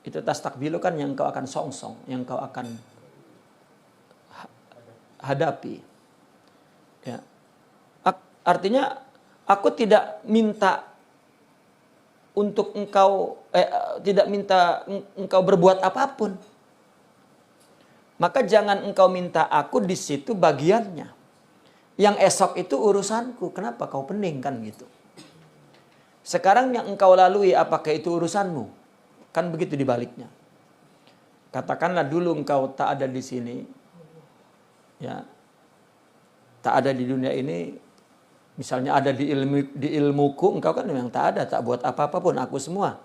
Itu tastaqbilu kan yang engkau akan songsong, yang engkau akan hadapi. Ya. Artinya aku tidak minta untuk engkau tidak minta engkau berbuat apapun. Maka jangan engkau minta aku di situ bagiannya. Yang esok itu urusanku. Kenapa kau pening kan gitu? Sekarang yang engkau lalui apakah itu urusanmu? Kan begitu dibaliknya. Katakanlah dulu engkau tak ada di sini. Ya. Tak ada di dunia ini. Misalnya ada di ilmuku, engkau kan memang tak ada, tak buat apa-apa pun, aku semua.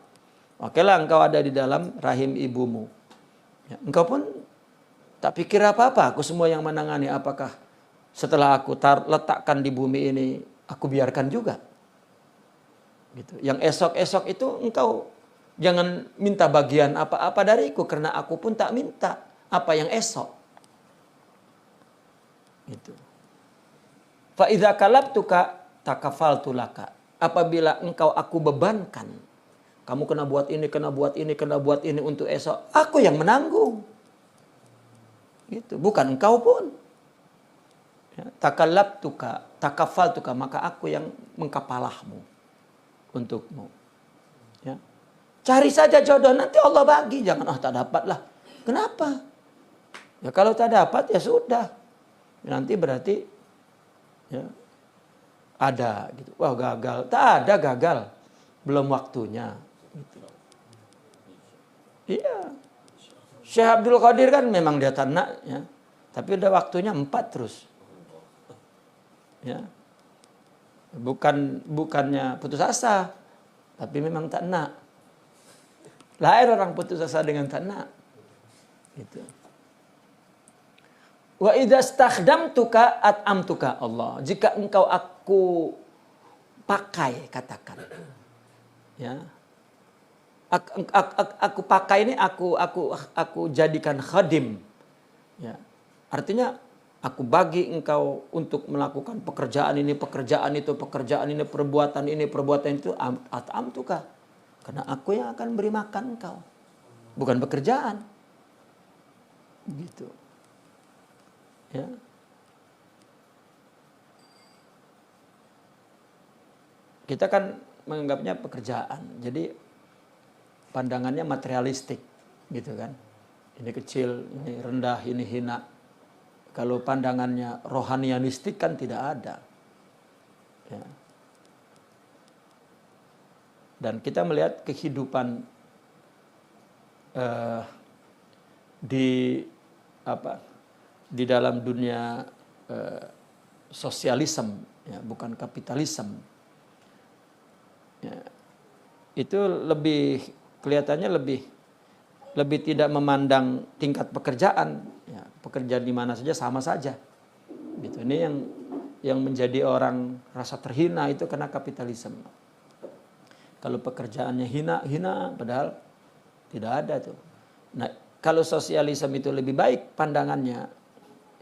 Oke lah, engkau ada di dalam rahim ibumu. Ya, engkau pun tak pikir apa-apa, aku semua yang menangani. Apakah setelah aku letakkan di bumi ini, aku biarkan juga? Gitu. Yang esok-esok itu engkau jangan minta bagian apa-apa dariku, karena aku pun tak minta apa yang esok. Gitu. Fa idza kalabtuka takafaltu laka. Apabila engkau aku bebankan Kamu kena buat ini, kena buat ini, kena buat ini untuk esok. Aku yang menanggung. Gitu. Bukan engkau pun. Ya, takafaltuka, maka aku yang mengkapalahmu untukmu. Ya. Cari saja jodoh, nanti Allah bagi. Jangan, tak dapat lah. Kenapa? Ya kalau tak dapat, ya sudah. Nanti berarti ya, ada gitu. Wah, gagal. Tak ada gagal. Belum waktunya. Gitu. Iya. Syekh Abdul Qadir kan memang dia tanak, ya. Tapi udah waktunya 4 terus. Ya. Bukannya putus asa, tapi memang tak nak. Lahir orang putus asa dengan tak nak. Gitu. Wa idza stakhdamtuka at'amtuka Allah. Jika engkau aku pakai, katakan. Ya. Aku pakai ini aku jadikan khadim. Ya. Artinya aku bagi engkau untuk melakukan pekerjaan ini, pekerjaan itu, pekerjaan ini, perbuatan itu, at'amtuka. Karena aku yang akan beri makan engkau. Bukan pekerjaan. Gitu. Ya. Kita kan menganggapnya pekerjaan. Jadi pandangannya materialistik, gitu kan. Ini kecil, ini rendah, ini hina. Kalau pandangannya rohanianistik kan tidak ada. Ya. Dan kita melihat kehidupan di dalam dunia sosialisme, ya, bukan kapitalisme. Ya. Itu lebih kelihatannya lebih tidak memandang tingkat pekerjaan. Ya, pekerjaan di mana saja sama saja. Gitu. Ini yang menjadi orang rasa terhina itu karena kapitalisme. Kalau pekerjaannya hina, padahal tidak ada tuh. Nah, kalau sosialisme itu lebih baik pandangannya.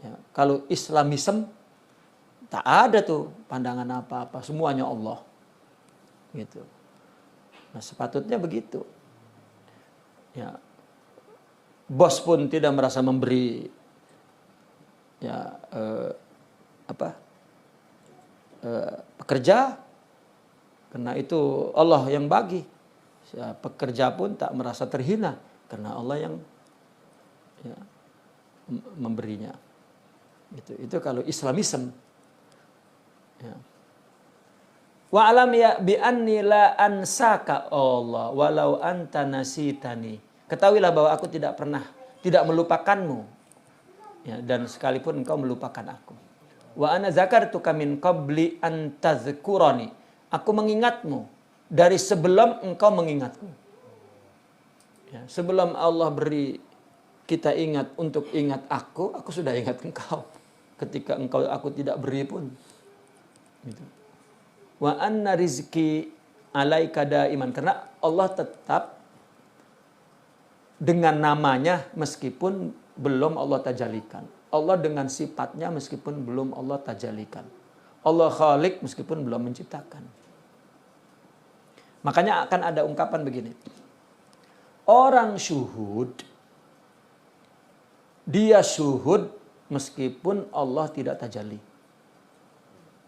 Ya, kalau Islamisme tak ada tuh pandangan apa-apa, semuanya Allah. Gitu. Nah, sepatutnya begitu. Ya, bos pun tidak merasa memberi ya pekerja, karena itu Allah yang bagi. Ya, pekerja pun tak merasa terhina karena Allah yang ya, memberinya. Itu kalau Islamisme. Ya. Wa alam ya bi anni la ansaka Allah walau anta nasitani. Ketahuilah bahwa aku tidak melupakanmu. Ya, dan sekalipun engkau melupakan aku. Wa ana zakartuka min qabli an tadhkurani. Aku mengingatmu dari sebelum engkau mengingatku. Ya, sebelum Allah beri kita ingat untuk ingat aku sudah ingat engkau. Ketika aku tidak beri pun. Gitu. Wa anna rizki alaika daiman. Karena Allah tetap dengan namanya meskipun belum Allah tajalikan. Allah dengan sifatnya meskipun belum Allah tajalikan. Allah khalik meskipun belum menciptakan. Makanya akan ada ungkapan begini. Orang syuhud, dia syuhud meskipun Allah tidak tajalli.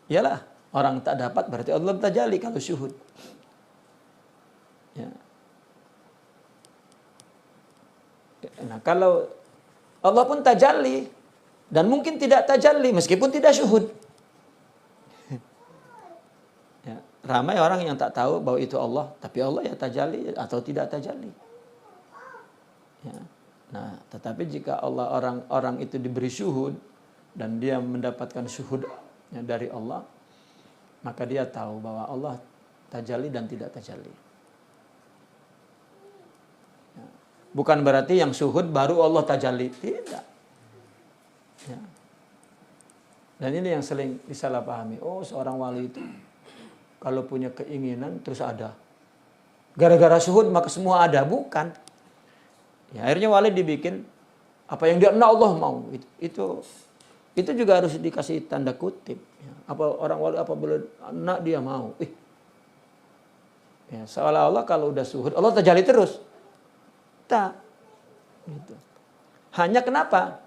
Iyalah, orang tak dapat berarti Allah tajalli kalau syuhud. Ya. Nah, kalau Allah pun tajalli dan mungkin tidak tajalli meskipun tidak syuhud. Ya, ramai orang yang tak tahu bahwa itu Allah, tapi Allah ya tajalli atau tidak tajalli. Ya. Nah, tetapi jika orang itu diberi syuhud dan dia mendapatkan syuhud dari Allah, maka dia tahu bahwa Allah tajalli dan tidak tajalli. Ya. Bukan berarti yang syuhud baru Allah tajalli, tidak. Ya. Dan ini yang sering disalahpahami. Oh, seorang wali itu kalau punya keinginan terus ada. Gara-gara syuhud maka semua ada. Bukan. Ya, akhirnya wali dibikin apa yang dia Allah mau. Itu juga harus dikasih tanda kutip. Ya. Apa orang wali apabila nak dia mau. Ya, seolah-olah kalau udah suhud Allah tajalli terus. Tak. Gitu. Hanya kenapa?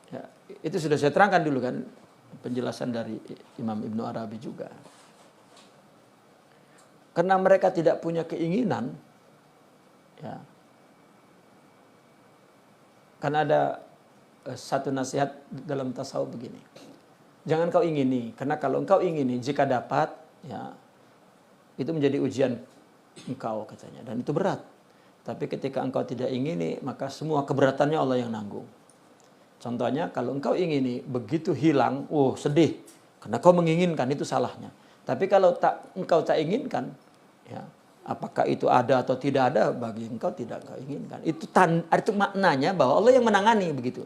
Ya, itu sudah saya terangkan dulu kan, penjelasan dari Imam Ibnu Arabi juga. Karena mereka tidak punya keinginan, ya. Karena ada satu nasihat dalam tasawuf begini. Jangan kau ingini, karena kalau engkau ingini, jika dapat, ya, itu menjadi ujian engkau katanya. Dan itu berat. Tapi ketika engkau tidak ingini, maka semua keberatannya Allah yang nanggung. Contohnya, kalau engkau ingini, begitu hilang, sedih. Karena kau menginginkan, itu salahnya. Tapi kalau engkau tak inginkan, ya, apakah itu ada atau tidak ada, bagi engkau tidak kau inginkan. Itu maknanya bahwa Allah yang menangani begitu.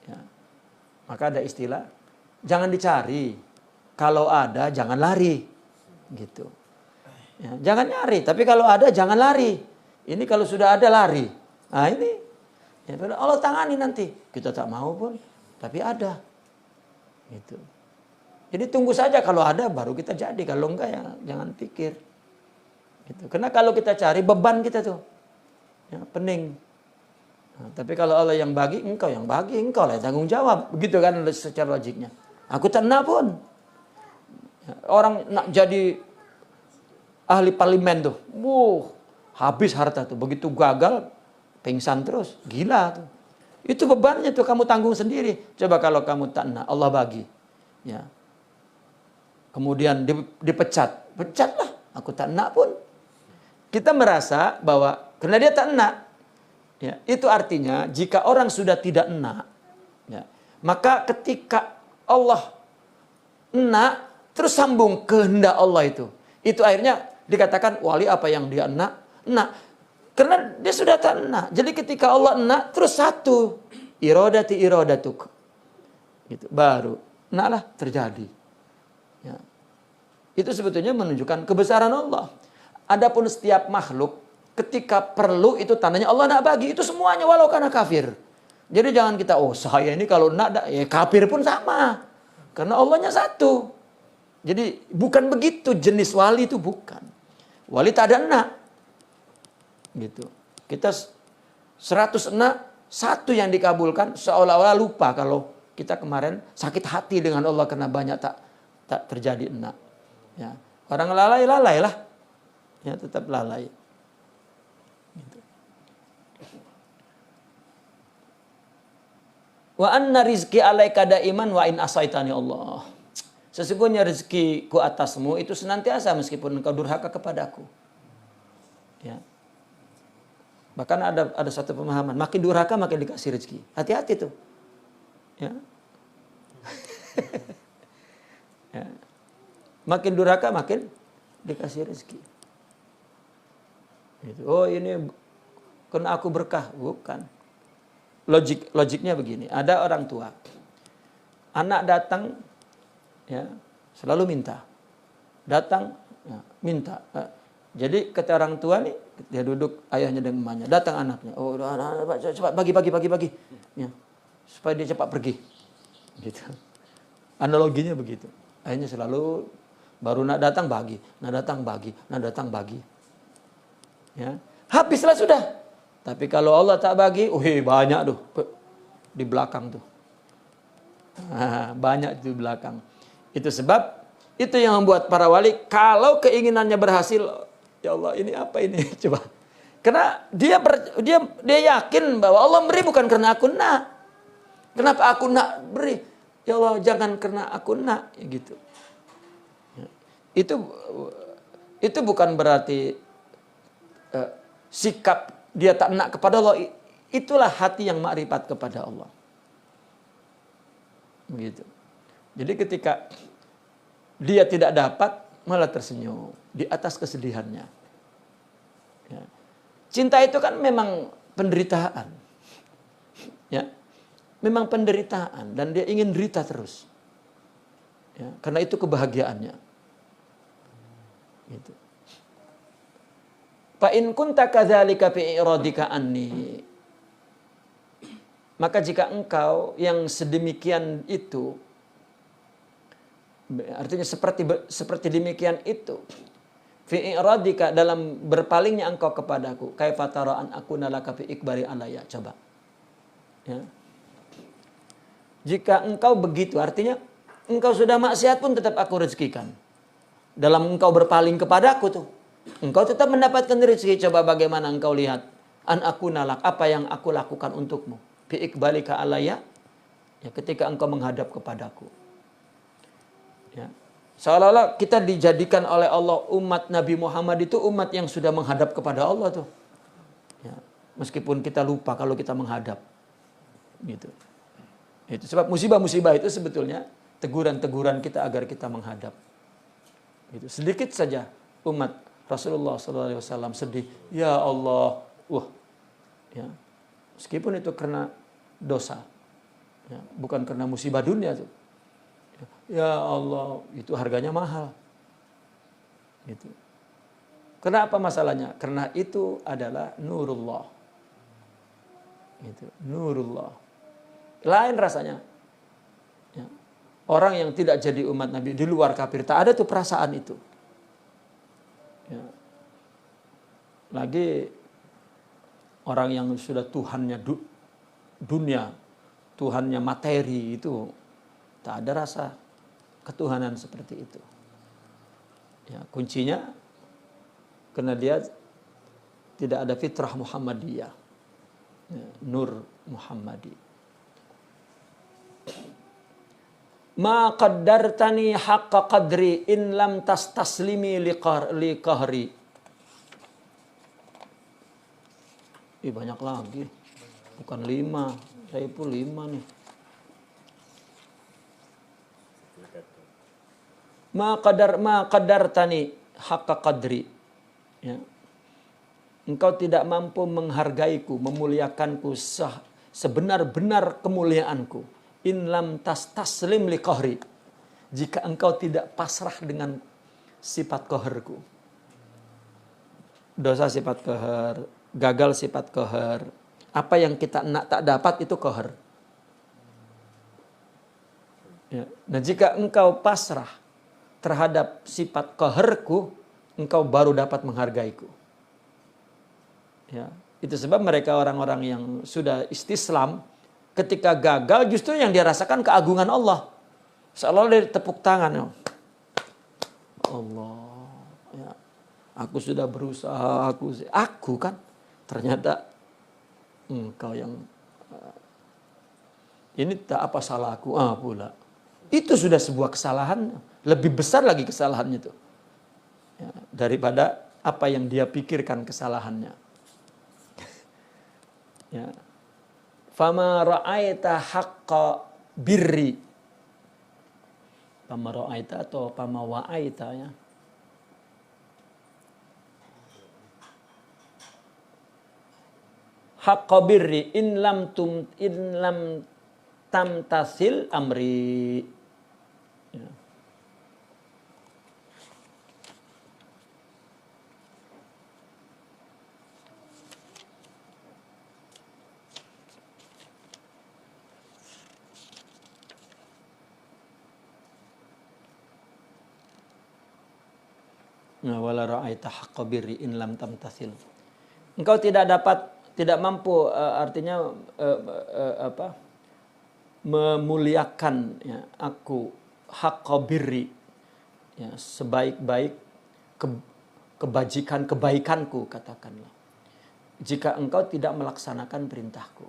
Ya. Maka ada istilah, jangan dicari. Kalau ada, jangan lari. Gitu. Ya, jangan nyari, tapi kalau ada, jangan lari. Ini kalau sudah ada, lari. Nah ini, ya, Allah tangani nanti. Kita tak mau pun, tapi ada. Gitu. Jadi tunggu saja, kalau ada baru kita jadi. Kalau enggak, ya jangan pikir. Gitu. Karena kalau kita cari, beban kita tuh. Ya, pening. Nah, tapi kalau Allah yang bagi, engkau lah yang tanggung jawab. Begitu kan secara logiknya. Aku tak nak pun. Orang nak jadi ahli parlemen tuh. Habis harta tuh. Begitu gagal, pingsan terus. Gila tuh. Itu bebannya tuh kamu tanggung sendiri. Coba kalau kamu tak nak, Allah bagi. Ya. Kemudian dipecat. Pecatlah. Aku tak nak pun. Kita merasa bahwa karena dia tak nak. Ya, itu artinya jika orang sudah tidak nak, ya, maka ketika Allah nak, terus sambung kehendak Allah itu. Itu akhirnya dikatakan wali apa yang dia nak. Karena dia sudah tak nak. Jadi ketika Allah nak, terus satu. Iradatuk. Gitu. Baru naklah terjadi. Ya. Itu sebetulnya menunjukkan kebesaran Allah. Adapun setiap makhluk, ketika perlu itu tandanya Allah nak bagi. Itu semuanya walau karena kafir. Jadi jangan kita, saya ini kalau nak, ya kafir pun sama. Karena Allahnya satu. Jadi bukan begitu jenis wali itu, bukan. Wali tak ada enak. Gitu. Kita 100 enak, satu yang dikabulkan, seolah-olah lupa kalau kita kemarin sakit hati dengan Allah karena banyak tak terjadi enak. Ya. Orang lalai lah. Ya, tetap lalai. Gitu. Wa anna rizki alaika daiman wa in asaitani Allah. Sesungguhnya rezekiku atasmu itu senantiasa meskipun engkau durhaka kepadaku. Ya. Bahkan ada satu pemahaman, makin durhaka makin dikasih rezeki. Hati-hati tuh. Ya. Ya. Makin durhaka makin dikasih rezeki. Gitu. Ini kena aku berkah, bukan. Logiknya begini, ada orang tua. Anak datang, ya, selalu minta. Datang, ya, minta. Jadi kata orang tua nih, dia duduk ayahnya dan emaknya, datang anaknya. Anak, cepat bagi. Ya, supaya dia cepat pergi. Gitu. Analoginya begitu. Ayahnya selalu baru nak datang bagi. Ya, habislah sudah. Tapi kalau Allah tak bagi, banyak tuh di belakang tuh. Banyak di belakang. Itu sebab itu yang membuat para wali kalau keinginannya berhasil, ya Allah ini apa ini? Coba. Karena dia yakin bahwa Allah beri bukan karena aku nak. Kenapa aku nak beri? Ya Allah jangan karena aku nak, ya gitu. Ya. Itu bukan berarti sikap dia tak nak kepada Allah. Itulah hati yang makrifat kepada Allah. Begitu. Jadi ketika dia tidak dapat, malah tersenyum di atas kesedihannya. Ya. Cinta itu kan memang penderitaan. Ya. Memang penderitaan dan dia ingin derita terus. Ya. Karena itu kebahagiaannya. Gitu. Fa in kunta kadzalika fi iradika anni. Maka jika engkau yang sedemikian itu, artinya seperti demikian itu, fi i'radika, dalam berpalingnya engkau kepadaku, kaifa tara'an akuna laka fi ikbari alayya. Coba. Ya. Jika engkau begitu, artinya engkau sudah maksiat pun tetap aku rezekikan. Dalam engkau berpaling kepadaku tuh, engkau tetap mendapatkan rezeki. Coba bagaimana engkau lihat, an akuna lak, apa yang aku lakukan untukmu, fi ikbalika alayya, ya, ketika engkau menghadap kepadaku. Ya. Seolah-olah kita dijadikan oleh Allah, umat Nabi Muhammad itu umat yang sudah menghadap kepada Allah tuh. Ya. Meskipun kita lupa kalau kita menghadap. Gitu. Itu sebab musibah-musibah itu sebetulnya teguran-teguran kita agar kita menghadap. Gitu. Sedikit saja umat Rasulullah SAW sedih, ya Allah, ya. Meskipun itu karena dosa, ya. Bukan karena musibah dunia tuh. Ya Allah, itu harganya mahal. Gitu. Kenapa masalahnya? Karena itu adalah nurullah. Gitu. Nurullah. Lain rasanya. Ya. Orang yang tidak jadi umat Nabi di luar kafir, tak ada tuh perasaan itu. Ya. Lagi orang yang sudah Tuhannya dunia, Tuhannya materi, itu tak ada rasa ketuhanan seperti itu. Ya, kuncinya karena dia tidak ada fitrah Muhammadiyah, ya, nur Muhammadi. Ma qaddartani haqqa qadri in lam tastaslimi li qahri. Banyak lagi, bukan 5, saya pun 5 nih. Ma qaddartani haqqa qadri. Ya. Engkau tidak mampu menghargaiku, memuliakanku sebenar-benar kemuliaanku. In lam tastaslim li qahri. Jika engkau tidak pasrah dengan sifat qaharku. Dosa sifat qahar, gagal sifat qahar. Apa yang kita tak dapat itu qahar. Ya. Nah, jika engkau pasrah terhadap sifat qaharku, engkau baru dapat menghargaiku. Ya, itu sebab mereka orang-orang yang sudah istislam, ketika gagal justru yang dia rasakan keagungan Allah. Seolah-olah dari tepuk tangan. Allah, ya, aku sudah berusaha, aku kan ternyata engkau yang ini tak apa salahku pula. Itu sudah sebuah kesalahan, lebih besar lagi kesalahannya itu, ya, daripada apa yang dia pikirkan kesalahannya. Ya. Fama ra'aita haqqa birri. Fama ra'aita atau fama wa'aita, ya. Haqqa birri in lam tamtasil amri. Ya. Wala ra'aita haqqa birri in lam tamtasil. Engkau tidak mampu, artinya memuliakan, ya, aku haqqa birri, ya, sebaik-baik kebaikanku, katakanlah, jika engkau tidak melaksanakan perintahku.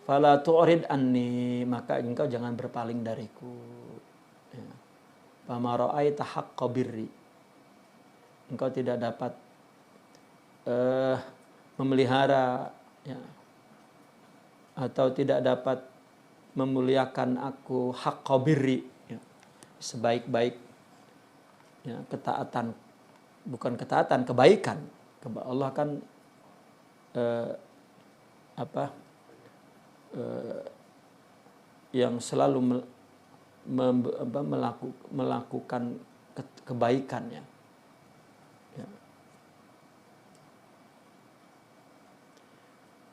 Fala tu'rid anni, maka engkau jangan berpaling dariku. Ya. Fama ra'aita haqqa birri, engkau tidak dapat memelihara, ya, atau tidak dapat memuliakan aku haqqa birri, ya, sebaik-baik, ya, ketaatan, bukan ketaatan, kebaikan. Allah kan yang selalu melakukan kebaikannya. Ya.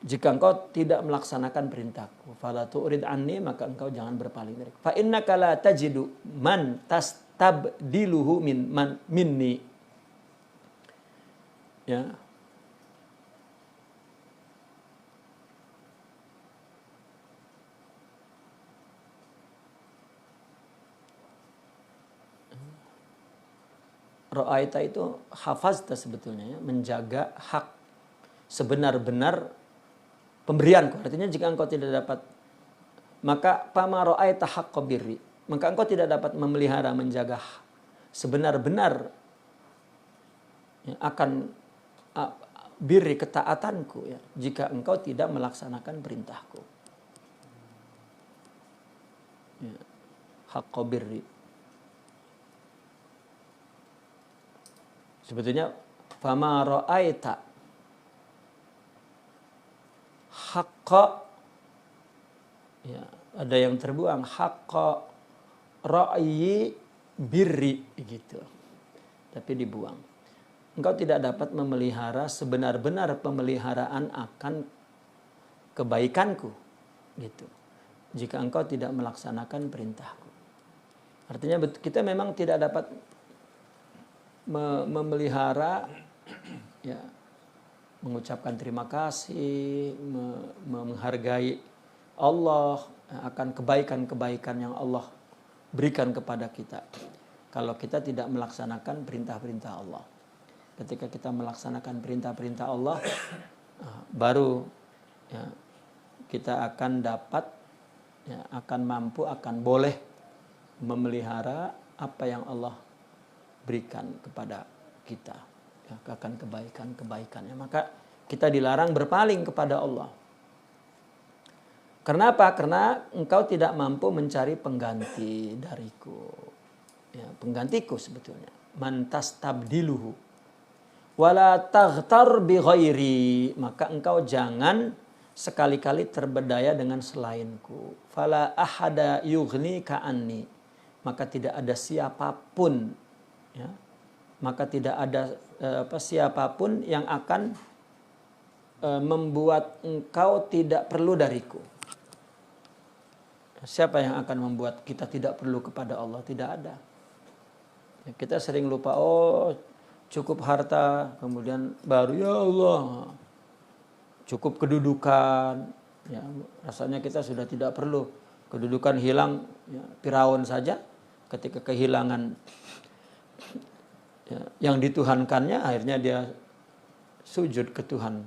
jika engkau tidak melaksanakan perintahku. Fala tu'rid anni, maka engkau jangan berpaling dari. Fa innaka la tajidu man tastabdiluhu minni. Ya. Ra'aita itu hafazta sebetulnya ya, menjaga hak sebenar-benar pemberianku. Artinya jika engkau tidak dapat, maka pama ra'aita haqqa birri, maka engkau tidak dapat memelihara, menjaga sebenar-benar ya, akan birri, ketaatanku ya, jika engkau tidak melaksanakan perintahku. Ya, haqqa birri. Sebetulnya fama ra'aita haqqa, ya, ada yang terbuang, haqqa ra'yi birri gitu. Tapi dibuang. Engkau tidak dapat memelihara sebenar-benar pemeliharaan akan kebaikanku gitu, jika engkau tidak melaksanakan perintahku. Artinya kita memang tidak dapat memelihara ya, mengucapkan terima kasih, menghargai Allah akan kebaikan-kebaikan yang Allah berikan kepada kita kalau kita tidak melaksanakan perintah-perintah Allah. Ketika kita melaksanakan perintah-perintah Allah, baru ya, kita akan dapat ya, akan mampu, akan boleh memelihara apa yang Allah berikan kepada kita ya, akan kebaikan-kebaikannya. Maka kita dilarang berpaling kepada Allah. Kenapa? Karena engkau tidak mampu mencari pengganti dariku. Ya, penggantiku sebetulnya. Man tastabdiluhu wala taghtar bi ghairi, maka engkau jangan sekali-kali terberdaya dengan selainku. Fala ahada yughnika anni, maka tidak ada siapapun ya, maka tidak ada siapapun yang akan membuat engkau tidak perlu dariku. Siapa yang akan membuat kita tidak perlu kepada Allah? Tidak ada. Ya, kita sering lupa, cukup harta, kemudian baru ya Allah, cukup kedudukan, ya, rasanya kita sudah tidak perlu. Kedudukan hilang, ya, Firaun saja ketika kehilangan ya, yang dituhankannya, akhirnya dia sujud ke Tuhan,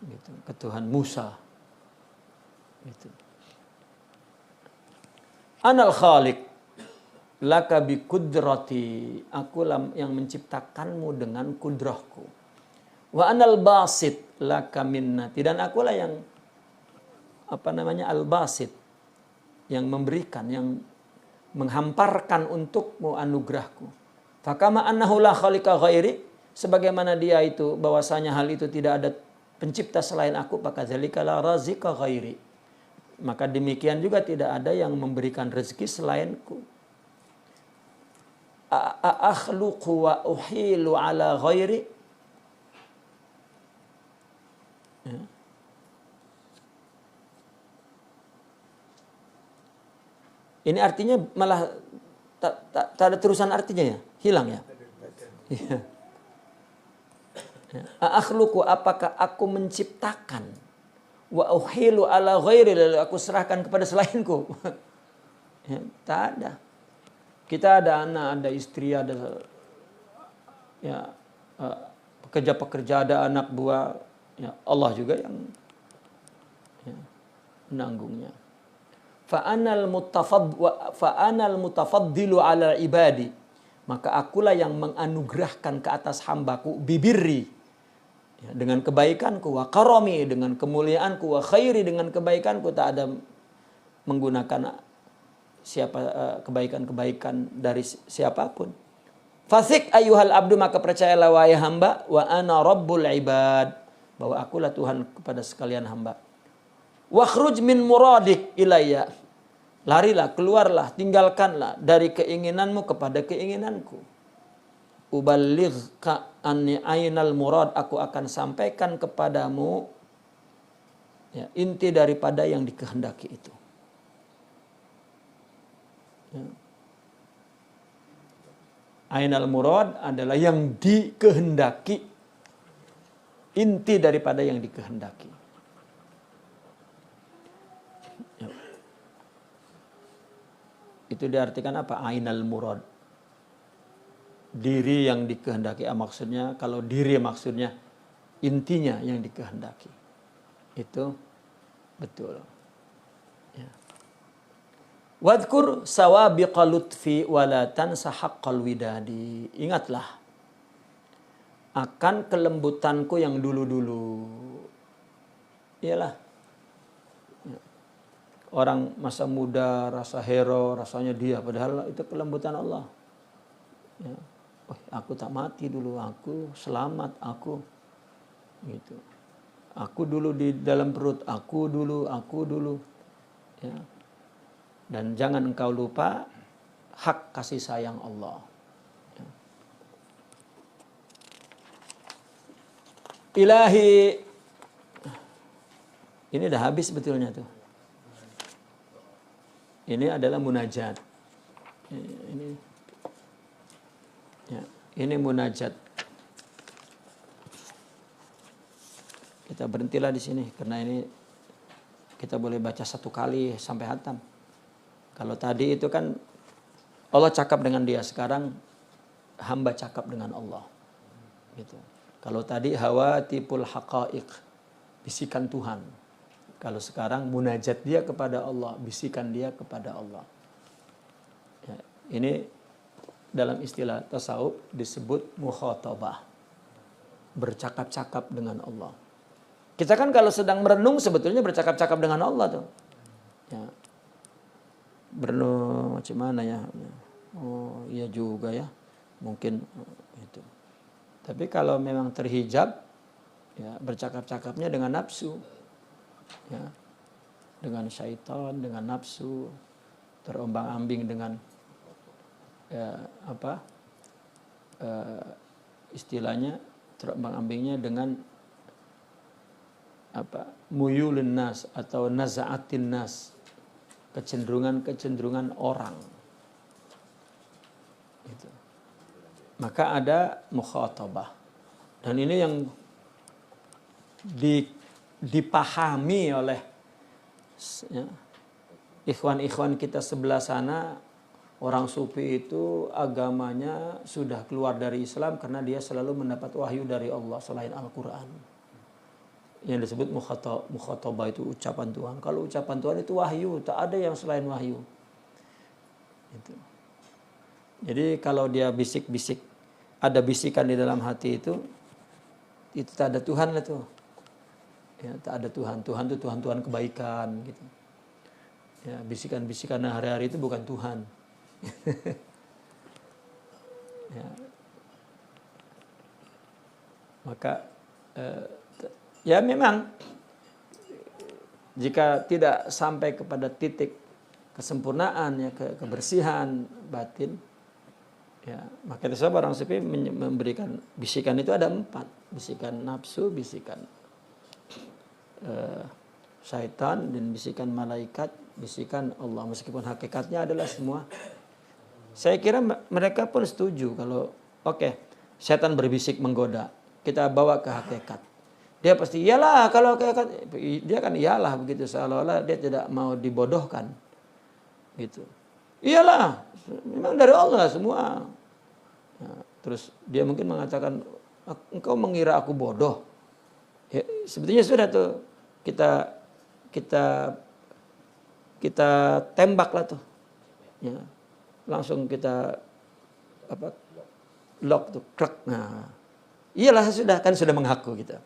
gitu, ke Tuhan Musa. Gitu. Anal khaliq laka bi kudrati, aku yang menciptakanmu dengan kudrahku. Wa anal basit laka minnati, dan akulah yang al-basit, yang memberikan, yang menghamparkan untukmu anugerahku. Fakama annahu la khaliqa ghairi, sebagaimana dia itu bahwasanya hal itu tidak ada pencipta selain aku, fakadzalika la razika ghairi, maka demikian juga tidak ada yang memberikan rezeki selainku. Akhluqu wa uhilu ala ghairi, ya. Ini artinya malah tak ada terusan artinya ya, hilang ya. Akhluqu, apakah aku menciptakan, wa uhilu ala ghairi, lalu aku serahkan kepada selainku. Ya, tak ada. Kita ada anak, ada istri, ada ya, pekerja-pekerja, ada anak buah. Ya, Allah juga yang ya, menanggungnya. Fa'anal mutafaddilu ala ibadi, maka akulah yang menganugerahkan ke atas hambaku bibirri, ya, dengan kebaikanku, wa karami, dengan kemuliaanku, wa khairi, dengan kebaikanku. Tak ada menggunakan kebaikan-kebaikan dari siapapun. Fasik ayuhal abdu, maka percayalah wahai hamba, wa ana rabbul ibad, bahwa akulah Tuhan kepada sekalian hamba. Wakhruj min muradik ilayya, larilah, keluarlah, tinggalkanlah dari keinginanmu kepada keinginanku. Uballighka anni ainal murad, aku akan sampaikan kepadamu Ya, inti daripada yang dikehendaki itu. Ya. Ainal murad adalah yang dikehendaki, inti daripada yang dikehendaki. Ya. Itu diartikan apa? Ainal murad. Diri yang dikehendaki. Maksudnya kalau diri maksudnya intinya yang dikehendaki. Itu betul. Ya. Wadkur sawabiqa lutfi wala tansa haqqal widadi. Ingatlah akan kelembutanku yang dulu-dulu. Iyalah. Ya. Orang masa muda rasa hero, rasanya dia, padahal itu kelembutan Allah. Ya. Oh, aku tak mati dulu, aku selamat, aku gitu. Aku dulu di dalam perut, aku dulu. Ya. Dan jangan engkau lupa hak kasih sayang Allah. Ya. Ilahi, ini dah habis betulnya tuh. Ini adalah munajat. Ini munajat. Kita berhentilah di sini karena ini kita boleh baca satu kali sampai hatam. Kalau tadi itu kan Allah cakap dengan dia, sekarang hamba cakap dengan Allah. Gitu. Kalau tadi hawatipul haqaiq, bisikan Tuhan. Kalau sekarang munajat dia kepada Allah, bisikan dia kepada Allah. Ya, ini dalam istilah tasawuf disebut mukhatabah. Bercakap-cakap dengan Allah. Kita kan kalau sedang merenung sebetulnya bercakap-cakap dengan Allah tuh. Ya. Merenung macam mana ya? Oh iya juga ya. Mungkin itu. Tapi kalau memang terhijab, ya bercakap-cakapnya dengan nafsu. Ya. Dengan syaitan, dengan nafsu. Terombang-ambing dengan istilahnya terombang-ambingnya dengan muyulun nas atau nazaatin nas, kecenderungan orang. Gitu. Maka ada mukhatabah. Dan ini yang dipahami oleh ya, ikhwan-ikhwan kita sebelah sana. Orang sufi itu agamanya sudah keluar dari Islam karena dia selalu mendapat wahyu dari Allah selain Al-Quran. Yang disebut mukhatabah itu ucapan Tuhan. Kalau ucapan Tuhan itu wahyu, tak ada yang selain wahyu. Itu. Jadi kalau dia bisik-bisik, ada bisikan di dalam hati itu tak ada Tuhan lah tuh. Ya, tak ada Tuhan. Tuhan itu Tuhan kebaikan gitu. Ya, bisikan-bisikan hari-hari itu bukan Tuhan. Ya. Maka ya memang jika tidak sampai kepada titik kesempurnaan ya kebersihan batin ya maka itu sebab orang sufi memberikan bisikan itu ada 4, bisikan nafsu, bisikan syaitan dan bisikan malaikat, bisikan Allah, meskipun hakikatnya adalah semua. Saya kira mereka pun setuju kalau setan berbisik menggoda, kita bawa ke hakikat. Dia pasti iyalah, kalau hakikat dia kan iyalah begitu, seolah-olah dia tidak mau dibodohkan. Gitu. Iyalah, memang dari Allah semua. Nah, terus dia mungkin mengatakan engkau mengira aku bodoh. Ya, sebetulnya sudah tuh kita tembaklah tuh. Ya. Langsung kita lock tuh, krek. Nah, iyalah sudah mengaku gitu.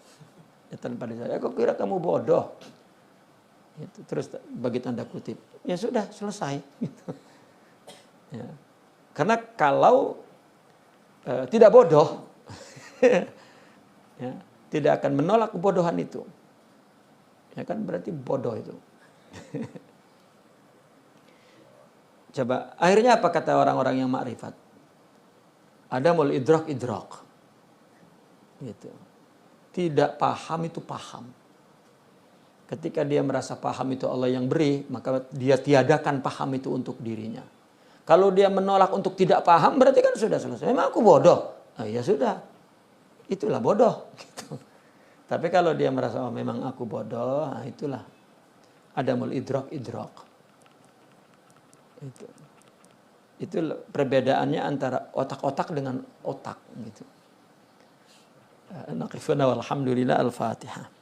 Ya, tanpa disadari, aku kira kamu bodoh. Gitu. Terus bagi tanda kutip, ya sudah selesai. Gitu. Ya. Karena kalau tidak bodoh, ya, tidak akan menolak kebodohan itu. Ya kan berarti bodoh itu. Coba, akhirnya apa kata orang-orang yang makrifat? Adamul idrak. Gitu. Tidak paham itu paham. Ketika dia merasa paham itu Allah yang beri, maka dia tiadakan paham itu untuk dirinya. Kalau dia menolak untuk tidak paham, berarti kan sudah selesai. Memang aku bodoh. Nah, ya sudah. Itulah bodoh. Gitu. Tapi kalau dia merasa, oh memang aku bodoh, nah itulah adamul idrak. Itu perbedaannya antara otak-otak dengan otak. Gitu. Naqifuna walhamdulillah al-Fatihah.